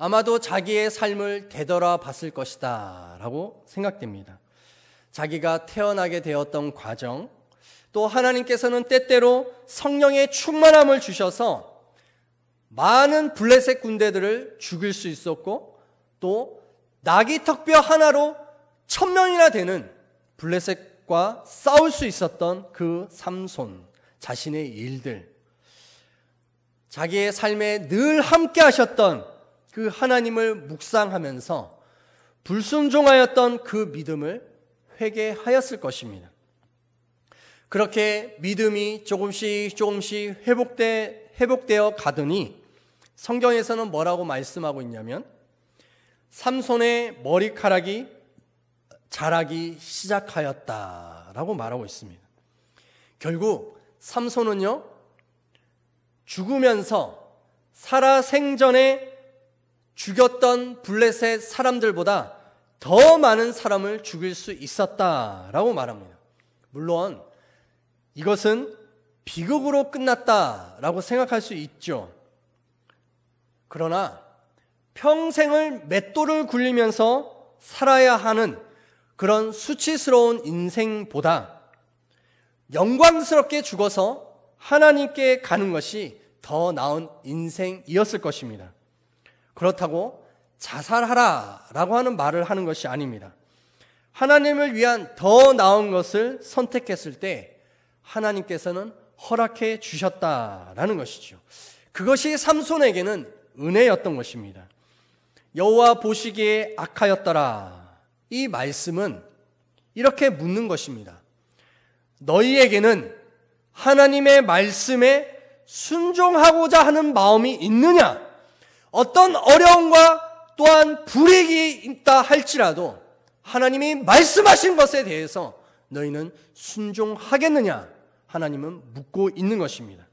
아마도 자기의 삶을 되돌아봤을 것이다 라고 생각됩니다. 자기가 태어나게 되었던 과정, 또 하나님께서는 때때로 성령의 충만함을 주셔서 많은 블레셋 군대들을 죽일 수 있었고, 또 나귀 턱뼈 하나로 1000명이나 되는 블레셋과 싸울 수 있었던 그 삼손 자신의 일들, 자기의 삶에 늘 함께 하셨던 그 하나님을 묵상하면서 불순종하였던 그 믿음을 회개하였을 것입니다. 그렇게 믿음이 조금씩 회복되어 가더니 성경에서는 뭐라고 말씀하고 있냐면 삼손의 머리카락이 자라기 시작하였다라고 말하고 있습니다. 결국 삼손은요, 죽으면서 살아생전에 죽였던 블레셋 사람들보다 더 많은 사람을 죽일 수 있었다라고 말합니다. 물론 이것은 비극으로 끝났다라고 생각할 수 있죠. 그러나 평생을 맷돌을 굴리면서 살아야 하는 그런 수치스러운 인생보다 영광스럽게 죽어서 하나님께 가는 것이 더 나은 인생이었을 것입니다. 그렇다고 자살하라 라고 하는 말을 하는 것이 아닙니다. 하나님을 위한 더 나은 것을 선택했을 때 하나님께서는 허락해 주셨다라는 것이죠. 그것이 삼손에게는 은혜였던 것입니다. 여호와 보시기에 악하였더라. 이 말씀은 이렇게 묻는 것입니다. 너희에게는 하나님의 말씀에 순종하고자 하는 마음이 있느냐? 어떤 어려움과 또한 불이익이 있다 할지라도 하나님이 말씀하신 것에 대해서 너희는 순종하겠느냐? 하나님은 묻고 있는 것입니다.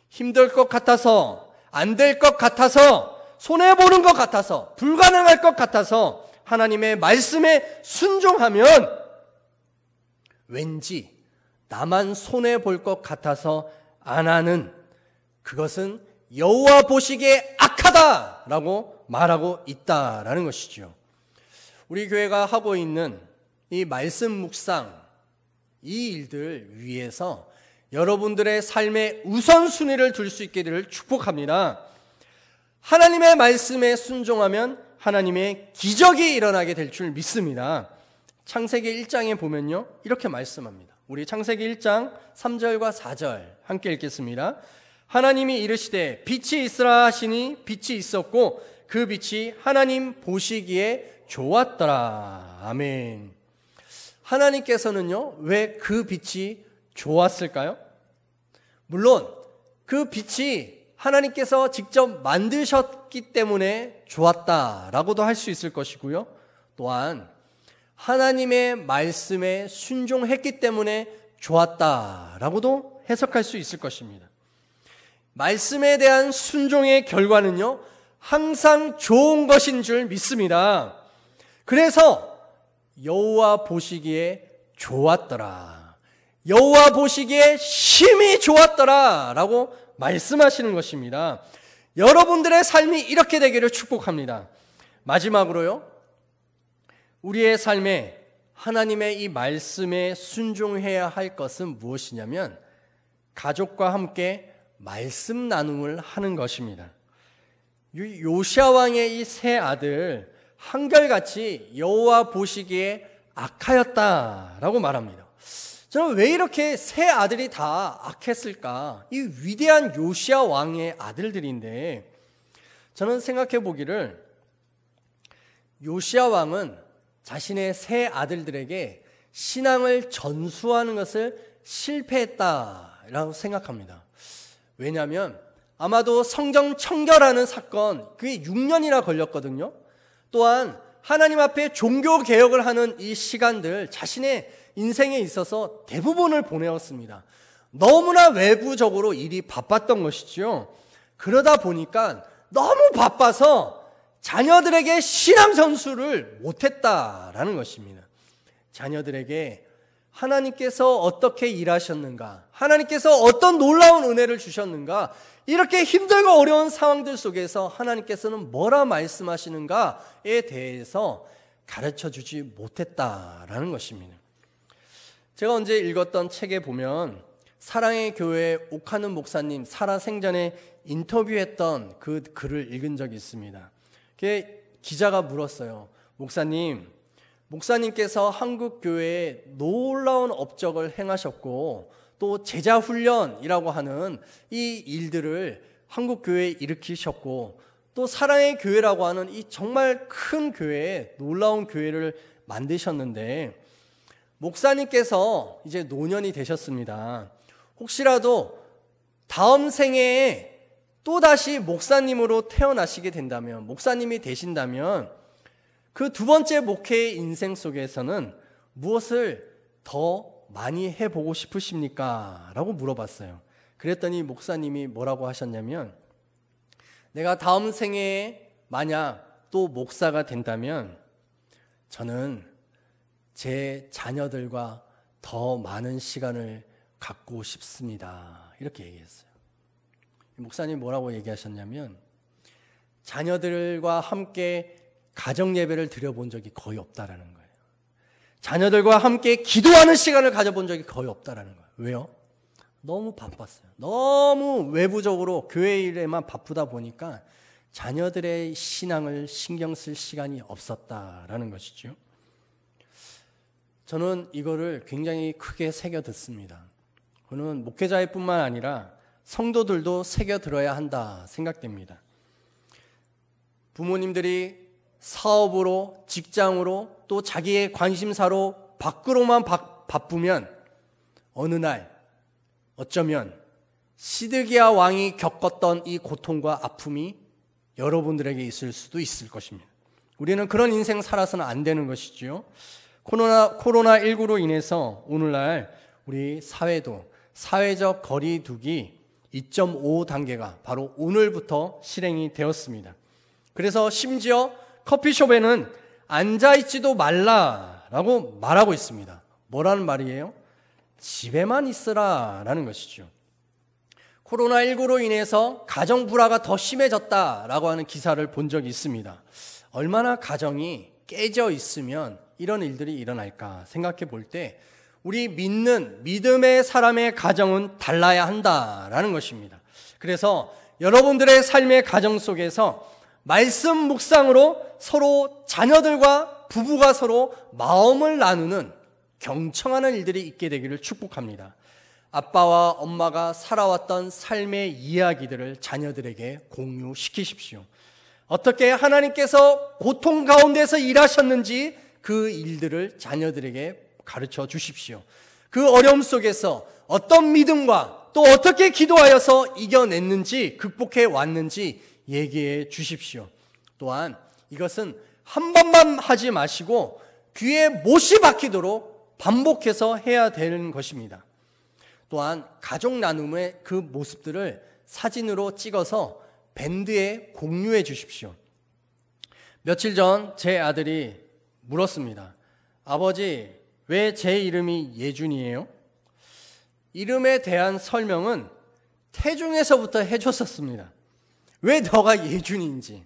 힘들 것 같아서, 안 될 것 같아서, 손해보는 것 같아서, 불가능할 것 같아서 하나님의 말씀에 순종하면 왠지 나만 손해볼 것 같아서 안 하는, 그것은 여호와 보시기에 악하다라고 말하고 있다라는 것이죠. 우리 교회가 하고 있는 이 말씀 묵상, 이 일들 위해서 여러분들의 삶의 우선순위를 둘 수 있게 되기를 축복합니다. 하나님의 말씀에 순종하면 하나님의 기적이 일어나게 될 줄 믿습니다. 창세기 1장에 보면요, 이렇게 말씀합니다. 우리 창세기 1장 3절과 4절 함께 읽겠습니다. 하나님이 이르시되 빛이 있으라 하시니 빛이 있었고 그 빛이 하나님 보시기에 좋았더라. 아멘. 하나님께서는요, 왜 그 빛이 좋았을까요? 물론 그 빛이 하나님께서 직접 만드셨기 때문에 좋았다라고도 할 수 있을 것이고요. 또한 하나님의 말씀에 순종했기 때문에 좋았다라고도 해석할 수 있을 것입니다. 말씀에 대한 순종의 결과는요, 항상 좋은 것인 줄 믿습니다. 그래서 여호와 보시기에 좋았더라, 여호와 보시기에 심히 좋았더라 라고 말씀하시는 것입니다. 여러분들의 삶이 이렇게 되기를 축복합니다. 마지막으로요, 우리의 삶에 하나님의 이 말씀에 순종해야 할 것은 무엇이냐면 가족과 함께 말씀 나눔을 하는 것입니다. 요시야 왕의 이 세 아들 한결같이 여호와 보시기에 악하였다라고 말합니다. 저는 왜 이렇게 세 아들이 다 악했을까? 이 위대한 요시야 왕의 아들들인데, 저는 생각해 보기를 요시야 왕은 자신의 세 아들들에게 신앙을 전수하는 것을 실패했다라고 생각합니다. 왜냐하면 아마도 성경 청결하는 사건, 그게 6년이나 걸렸거든요. 또한 하나님 앞에 종교 개혁을 하는 이 시간들 자신의 인생에 있어서 대부분을 보내었습니다. 너무나 외부적으로 일이 바빴던 것이죠. 그러다 보니까 너무 바빠서 자녀들에게 신앙 전수를 못했다라는 것입니다. 자녀들에게 하나님께서 어떻게 일하셨는가, 하나님께서 어떤 놀라운 은혜를 주셨는가, 이렇게 힘들고 어려운 상황들 속에서 하나님께서는 뭐라 말씀하시는가에 대해서 가르쳐주지 못했다라는 것입니다. 제가 언제 읽었던 책에 보면 사랑의 교회 옥하는 목사님 살아생전에 인터뷰했던 그 글을 읽은 적이 있습니다. 기자가 물었어요. 목사님께서 한국 교회에 놀라운 업적을 행하셨고 또 제자 훈련이라고 하는 이 일들을 한국 교회에 일으키셨고 또 사랑의 교회라고 하는 이 정말 큰 교회에 놀라운 교회를 만드셨는데 목사님께서 이제 노년이 되셨습니다. 혹시라도 다음 생애에 또다시 목사님으로 태어나시게 된다면, 목사님이 되신다면 그 두 번째 목회의 인생 속에서는 무엇을 더 많이 해보고 싶으십니까? 라고 물어봤어요. 그랬더니 목사님이 뭐라고 하셨냐면, 내가 다음 생애에 만약 또 목사가 된다면 저는 제 자녀들과 더 많은 시간을 갖고 싶습니다. 이렇게 얘기했어요. 목사님 뭐라고 얘기하셨냐면, 자녀들과 함께 가정 예배를 드려본 적이 거의 없다라는 거예요. 자녀들과 함께 기도하는 시간을 가져본 적이 거의 없다라는 거예요. 왜요? 너무 바빴어요. 너무 외부적으로 교회 일에만 바쁘다 보니까 자녀들의 신앙을 신경 쓸 시간이 없었다라는 것이죠. 저는 이거를 굉장히 크게 새겨 듣습니다. 저는 목회자일 뿐만 아니라 성도들도 새겨 들어야 한다 생각됩니다. 부모님들이 사업으로, 직장으로, 또 자기의 관심사로 밖으로만 바쁘면 어느 날 어쩌면 시드기야 왕이 겪었던 이 고통과 아픔이 여러분들에게 있을 수도 있을 것입니다. 우리는 그런 인생 살아서는 안 되는 것이지요. 코로나19로 인해서 오늘날 우리 사회도 사회적 거리 두기 2.5 단계가 바로 오늘부터 실행이 되었습니다. 그래서 심지어 커피숍에는 앉아있지도 말라라고 말하고 있습니다. 뭐라는 말이에요? 집에만 있으라라는 것이죠. 코로나19로 인해서 가정 불화가 더 심해졌다라고 하는 기사를 본 적이 있습니다. 얼마나 가정이 깨져 있으면 이런 일들이 일어날까 생각해 볼 때 우리 믿는 믿음의 사람의 가정은 달라야 한다라는 것입니다. 그래서 여러분들의 삶의 가정 속에서 말씀 묵상으로 서로 자녀들과 부부가 서로 마음을 나누는 경청하는 일들이 있게 되기를 축복합니다. 아빠와 엄마가 살아왔던 삶의 이야기들을 자녀들에게 공유시키십시오. 어떻게 하나님께서 고통 가운데서 일하셨는지 그 일들을 자녀들에게 가르쳐 주십시오. 그 어려움 속에서 어떤 믿음과 또 어떻게 기도하여서 이겨냈는지, 극복해 왔는지 얘기해 주십시오. 또한 이것은 한 번만 하지 마시고 귀에 못이 박히도록 반복해서 해야 되는 것입니다. 또한 가족 나눔의 그 모습들을 사진으로 찍어서 밴드에 공유해 주십시오. 며칠 전 제 아들이 물었습니다. 아버지, 왜 제 이름이 예준이에요? 이름에 대한 설명은 태중에서부터 해줬었습니다. 왜 너가 예준인지,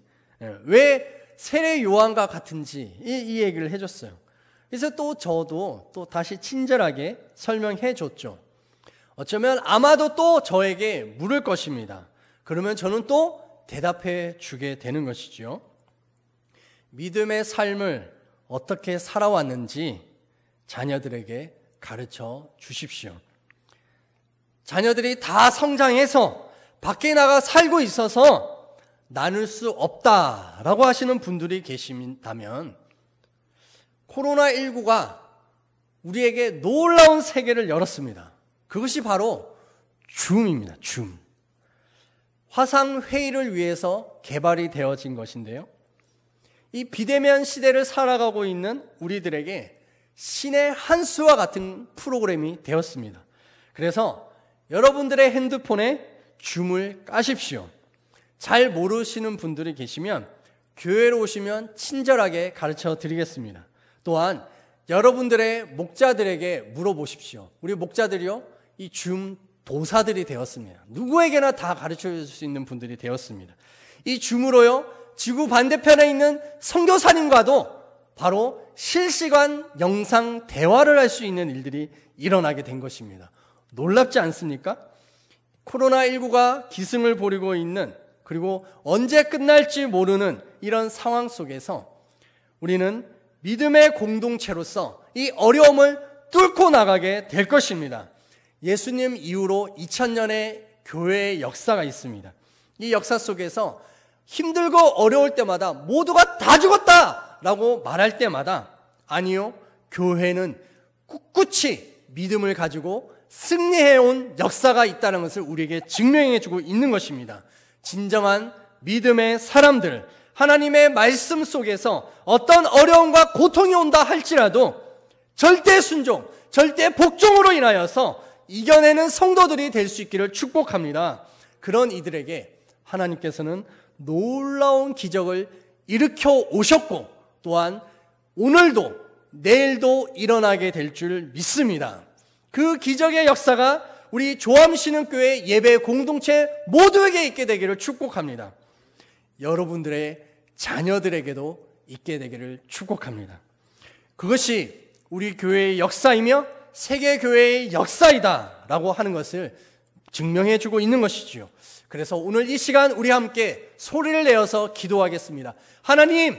왜 세례 요한과 같은지 이 얘기를 해줬어요. 그래서 또 저도 또 다시 친절하게 설명해 줬죠. 어쩌면 아마도 또 저에게 물을 것입니다. 그러면 저는 또 대답해 주게 되는 것이죠. 믿음의 삶을 어떻게 살아왔는지 자녀들에게 가르쳐 주십시오. 자녀들이 다 성장해서 밖에 나가 살고 있어서 나눌 수 없다라고 하시는 분들이 계신다면 코로나19가 우리에게 놀라운 세계를 열었습니다. 그것이 바로 줌입니다. 줌. 화상회의를 위해서 개발이 되어진 것인데요. 이 비대면 시대를 살아가고 있는 우리들에게 신의 한 수와 같은 프로그램이 되었습니다. 그래서 여러분들의 핸드폰에 줌을 까십시오. 잘 모르시는 분들이 계시면 교회로 오시면 친절하게 가르쳐 드리겠습니다. 또한 여러분들의 목자들에게 물어보십시오. 우리 목자들이요, 이 줌 도사들이 되었습니다. 누구에게나 다 가르쳐 줄 수 있는 분들이 되었습니다. 이 줌으로요, 지구 반대편에 있는 선교사님과도 바로 실시간 영상 대화를 할 수 있는 일들이 일어나게 된 것입니다. 놀랍지 않습니까? 코로나19가 기승을 부리고 있는, 그리고 언제 끝날지 모르는 이런 상황 속에서 우리는 믿음의 공동체로서 이 어려움을 뚫고 나가게 될 것입니다. 예수님 이후로 2000년의 교회의 역사가 있습니다. 이 역사 속에서 힘들고 어려울 때마다 모두가 다 죽었다라고 말할 때마다 아니요, 교회는 꿋꿋이 믿음을 가지고 승리해온 역사가 있다는 것을 우리에게 증명해주고 있는 것입니다. 진정한 믿음의 사람들, 하나님의 말씀 속에서 어떤 어려움과 고통이 온다 할지라도 절대 순종, 절대 복종으로 인하여서 이겨내는 성도들이 될 수 있기를 축복합니다. 그런 이들에게 하나님께서는 놀라운 기적을 일으켜 오셨고, 또한 오늘도 내일도 일어나게 될 줄 믿습니다. 그 기적의 역사가 우리 조암신흥교회 예배 공동체 모두에게 있게 되기를 축복합니다. 여러분들의 자녀들에게도 있게 되기를 축복합니다. 그것이 우리 교회의 역사이며 세계교회의 역사이다 라고 하는 것을 증명해 주고 있는 것이지요. 그래서 오늘 이 시간 우리 함께 소리를 내어서 기도하겠습니다. 하나님,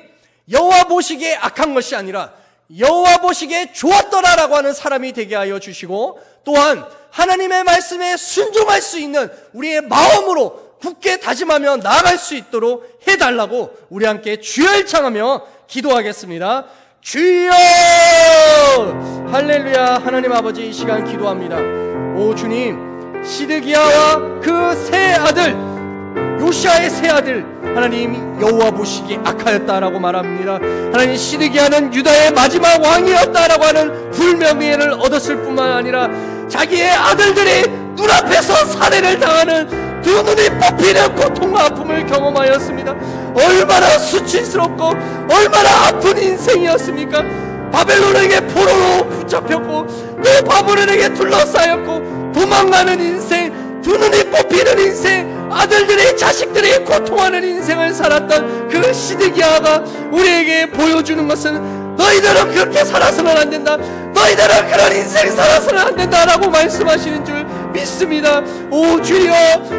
여호와 보시기에 악한 것이 아니라 여호와 보시기에 좋았더라라고 하는 사람이 되게 하여 주시고, 또한 하나님의 말씀에 순종할 수 있는 우리의 마음으로 굳게 다짐하며 나아갈 수 있도록 해달라고 우리 함께 주여 청하며 기도하겠습니다. 주여! 할렐루야. 하나님 아버지, 이 시간 기도합니다. 오 주님, 시드기야와 그 세 아들 요시아의 세 아들, 하나님 여호와 보시기에 악하였다라고 말합니다. 하나님, 시드기야는 유다의 마지막 왕이었다라고 하는 불명예를 얻었을 뿐만 아니라 자기의 아들들이 눈앞에서 살해를 당하는 두 눈이 뽑히는 고통과 아픔을 경험하였습니다. 얼마나 수치스럽고 얼마나 아픈 인생이었습니까? 바벨론에게 포로로 붙잡혔고 또 바벨론에게 둘러싸였고 도망가는 인생, 두 눈이 뽑히는 인생, 아들들이 자식들이 고통하는 인생을 살았던 그 시드기야가 우리에게 보여주는 것은 너희들은 그렇게 살아서는 안 된다, 너희들은 그런 인생 살아서는 안 된다라고 말씀하시는 줄 믿습니다. 오 주여,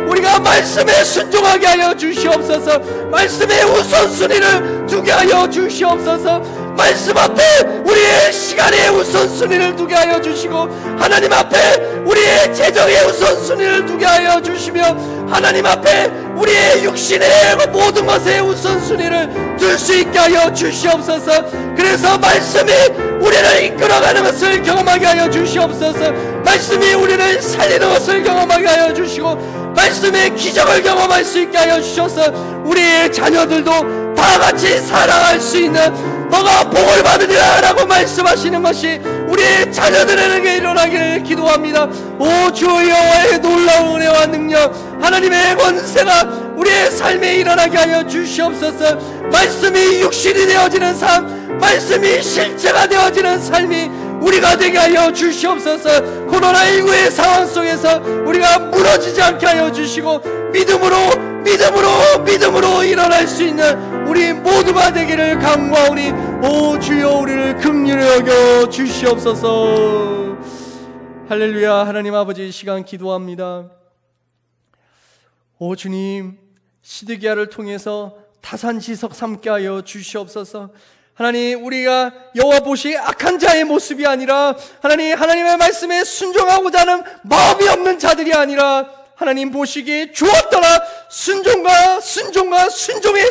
우리가 말씀에 순종하게 하여 주시옵소서. 말씀의 우선순위를 두게 하여 주시옵소서. 말씀 앞에 우리의 시간의 우선순위를 두게 하여 주시고, 하나님 앞에 우리의 재정의 우선순위를 두게 하여 주시며, 하나님 앞에 우리의 육신의 모든 것의 우선순위를 둘 수 있게 하여 주시옵소서. 그래서 말씀이 우리를 이끌어가는 것을 경험하게 하여 주시옵소서. 말씀이 우리를 살리는 것을 경험하게 하여 주시고, 말씀의 기적을 경험할 수 있게 하여 주셔서 우리의 자녀들도 다 같이 살아갈 수 있는, 너가 복을 받으리라 라고 말씀하시는 것이 우리의 자녀들에게 일어나기를 기도합니다. 오 주 여호와의 놀라운 은혜와 능력, 하나님의 권세가 우리의 삶에 일어나게 하여 주시옵소서. 말씀이 육신이 되어지는 삶, 말씀이 실제가 되어지는 삶이 우리가 되게 하여 주시옵소서. 코로나19의 상황 속에서 우리가 무너지지 않게 하여 주시고, 믿음으로 일어날 수 있는 우리 모두가 되기를 간구하오니, 오 주여 우리를 긍휼히 여겨 주시옵소서. 할렐루야. 하나님 아버지, 이 시간 기도합니다. 오 주님, 시드기야를 통해서 타산지석 삼게 하여 주시옵소서. 하나님, 우리가 여호와 보시기에 악한 자의 모습이 아니라, 하나님, 하나님의 말씀에 순종하고자 하는 마음이 없는 자들이 아니라, 하나님 보시기에 좋았더라 순종의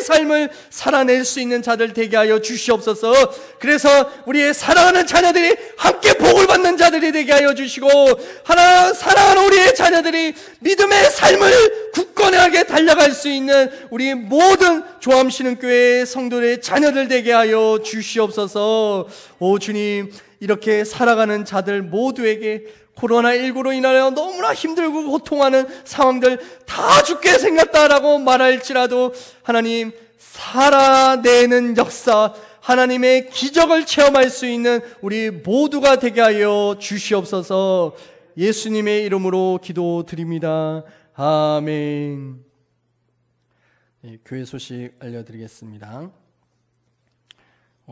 삶을 살아낼 수 있는 자들 되게 하여 주시옵소서. 그래서 우리의 사랑하는 자녀들이 함께 복을 받는 자들이 되게 하여 주시고, 사랑하는 우리의 자녀들이 믿음의 삶을 굳건하게 달려갈 수 있는 우리 모든 조암신흥교회 성도의 자녀들 되게 하여 주시옵소서. 오 주님, 이렇게 살아가는 자들 모두에게 코로나19로 인하여 너무나 힘들고 고통하는 상황들 다 죽게 생겼다라고 말할지라도 하나님 살아내는 역사, 하나님의 기적을 체험할 수 있는 우리 모두가 되게 하여 주시옵소서. 예수님의 이름으로 기도드립니다. 아멘. 네, 교회 소식 알려드리겠습니다.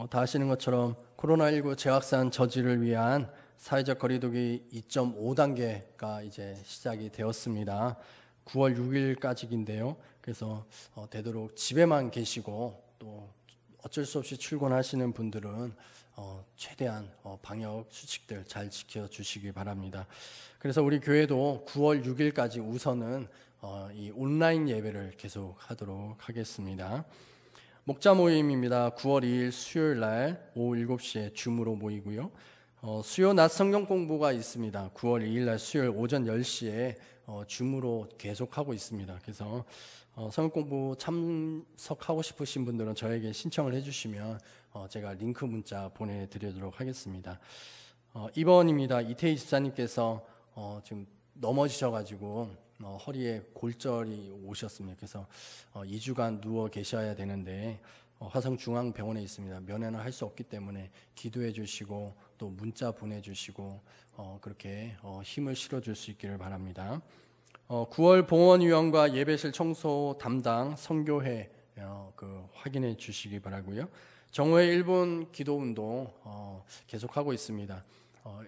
다 아시는 것처럼 코로나19 재확산 저지를 위한 사회적 거리두기 2.5단계가 이제 시작이 되었습니다. 9월 6일까지인데요. 그래서 되도록 집에만 계시고 또 어쩔 수 없이 출근하시는 분들은 최대한 방역 수칙들 잘 지켜주시기 바랍니다. 그래서 우리 교회도 9월 6일까지 우선은 이 온라인 예배를 계속 하도록 하겠습니다. 목자 모임입니다. 9월 2일 수요일 날 오후 7시에 줌으로 모이고요. 수요 낮 성경 공부가 있습니다. 9월 2일 날 수요일 오전 10시에 줌으로 계속하고 있습니다. 그래서 성경 공부 참석하고 싶으신 분들은 저에게 신청을 해주시면 제가 링크 문자 보내드리도록 하겠습니다. 2번입니다. 이태희 집사님께서 지금 넘어지셔가지고 허리에 골절이 오셨습니다. 그래서 2주간 누워 계셔야 되는데 화성중앙병원에 있습니다. 면회는 할 수 없기 때문에 기도해 주시고 또 문자 보내주시고 그렇게 힘을 실어줄 수 있기를 바랍니다. 9월 봉헌위원과 예배실 청소 담당 선교회 확인해 주시기 바라고요. 정오의 1분 기도운동 계속하고 있습니다.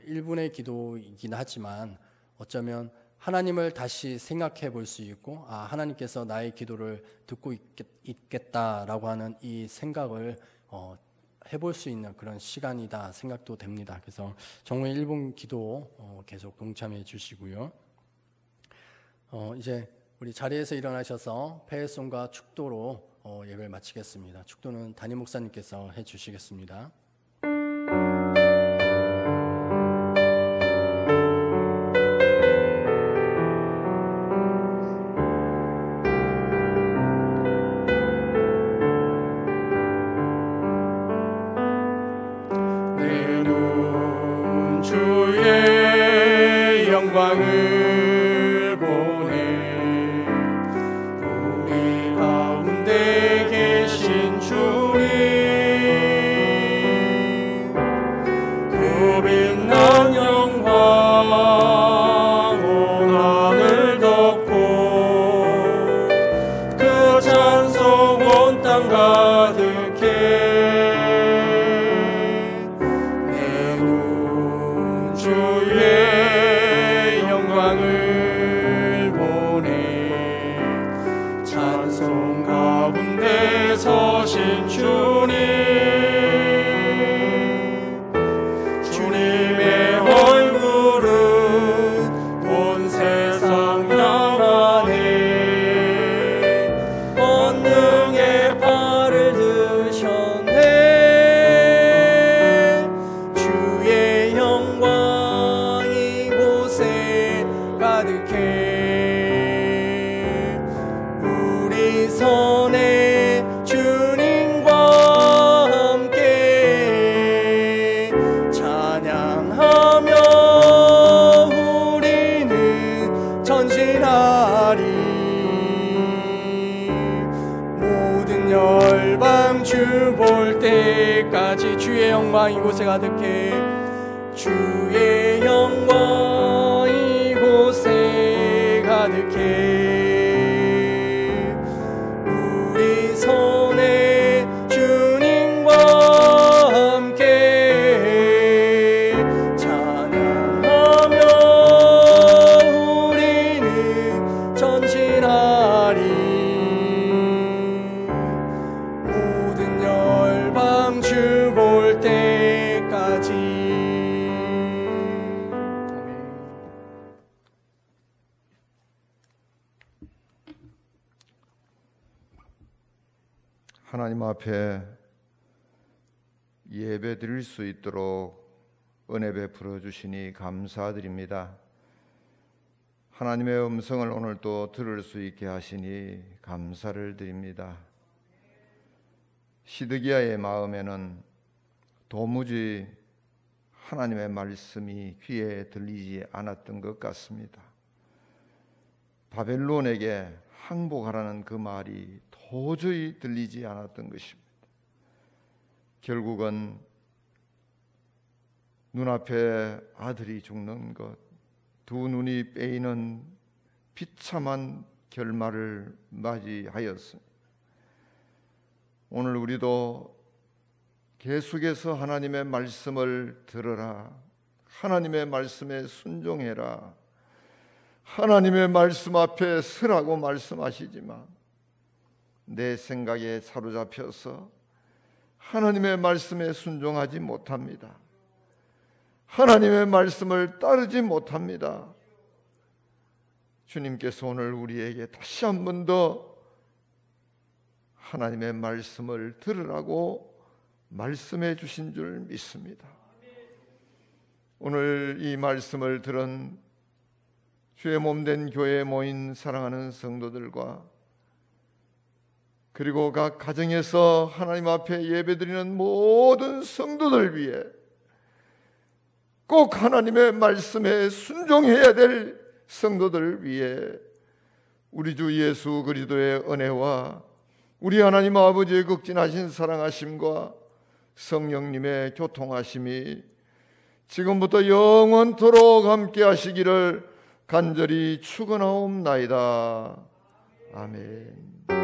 1분의 기도이긴 하지만 어쩌면 하나님을 다시 생각해 볼 수 있고, 하나님께서 나의 기도를 듣고 있겠다라고 하는 이 생각을 해볼 수 있는 그런 시간이다 생각도 됩니다. 그래서 정오의 1분 기도 계속 동참해 주시고요. 이제 우리 자리에서 일어나셔서 패해송과 축도로 예배를 마치겠습니다. 축도는 담임 목사님께서 해 주시겠습니다. 영광을 보내 우리 가운데 계신 주님, 그 빛난 영광 온 하늘 덮고 그 찬송 온 땅 가득해 내 눈 주의 서신 주님, 주님의 얼굴은 온 세상 향하네 권능의 팔을 드셨네 주의 영광 이곳에 가득해 우리 선에 주 볼 때까지 주의 영광 이곳에 가득해 주의 영광 이곳에 가득해 우리 손에 주님과 함께 찬양하며 우리는 전진하리 주 볼 때까지. 하나님 앞에 예배 드릴 수 있도록 은혜 베풀어 주시니 감사드립니다. 하나님의 음성을 오늘 또 들을 수 있게 하시니 감사를 드립니다. 시드기야의 마음에는 도무지 하나님의 말씀이 귀에 들리지 않았던 것 같습니다. 바벨론에게 항복하라는 그 말이 도저히 들리지 않았던 것입니다. 결국은 눈앞에 아들이 죽는 것, 두 눈이 빼이는 비참한 결말을 맞이하였습니다. 오늘 우리도 계속해서 하나님의 말씀을 들으라, 하나님의 말씀에 순종해라, 하나님의 말씀 앞에 서라고 말씀하시지만 내 생각에 사로잡혀서 하나님의 말씀에 순종하지 못합니다. 하나님의 말씀을 따르지 못합니다. 주님께서 오늘 우리에게 다시 한 번 더 하나님의 말씀을 들으라고 말씀해 주신 줄 믿습니다. 오늘 이 말씀을 들은 주의 몸된 교회에 모인 사랑하는 성도들과 그리고 각 가정에서 하나님 앞에 예배드리는 모든 성도들 위해 꼭 하나님의 말씀에 순종해야 될 성도들 위해 우리 주 예수 그리스도의 은혜와 우리 하나님 아버지의 극진하신 사랑하심과 성령님의 교통하심이 지금부터 영원토록 함께 하시기를 간절히 축원하옵나이다. 아멘.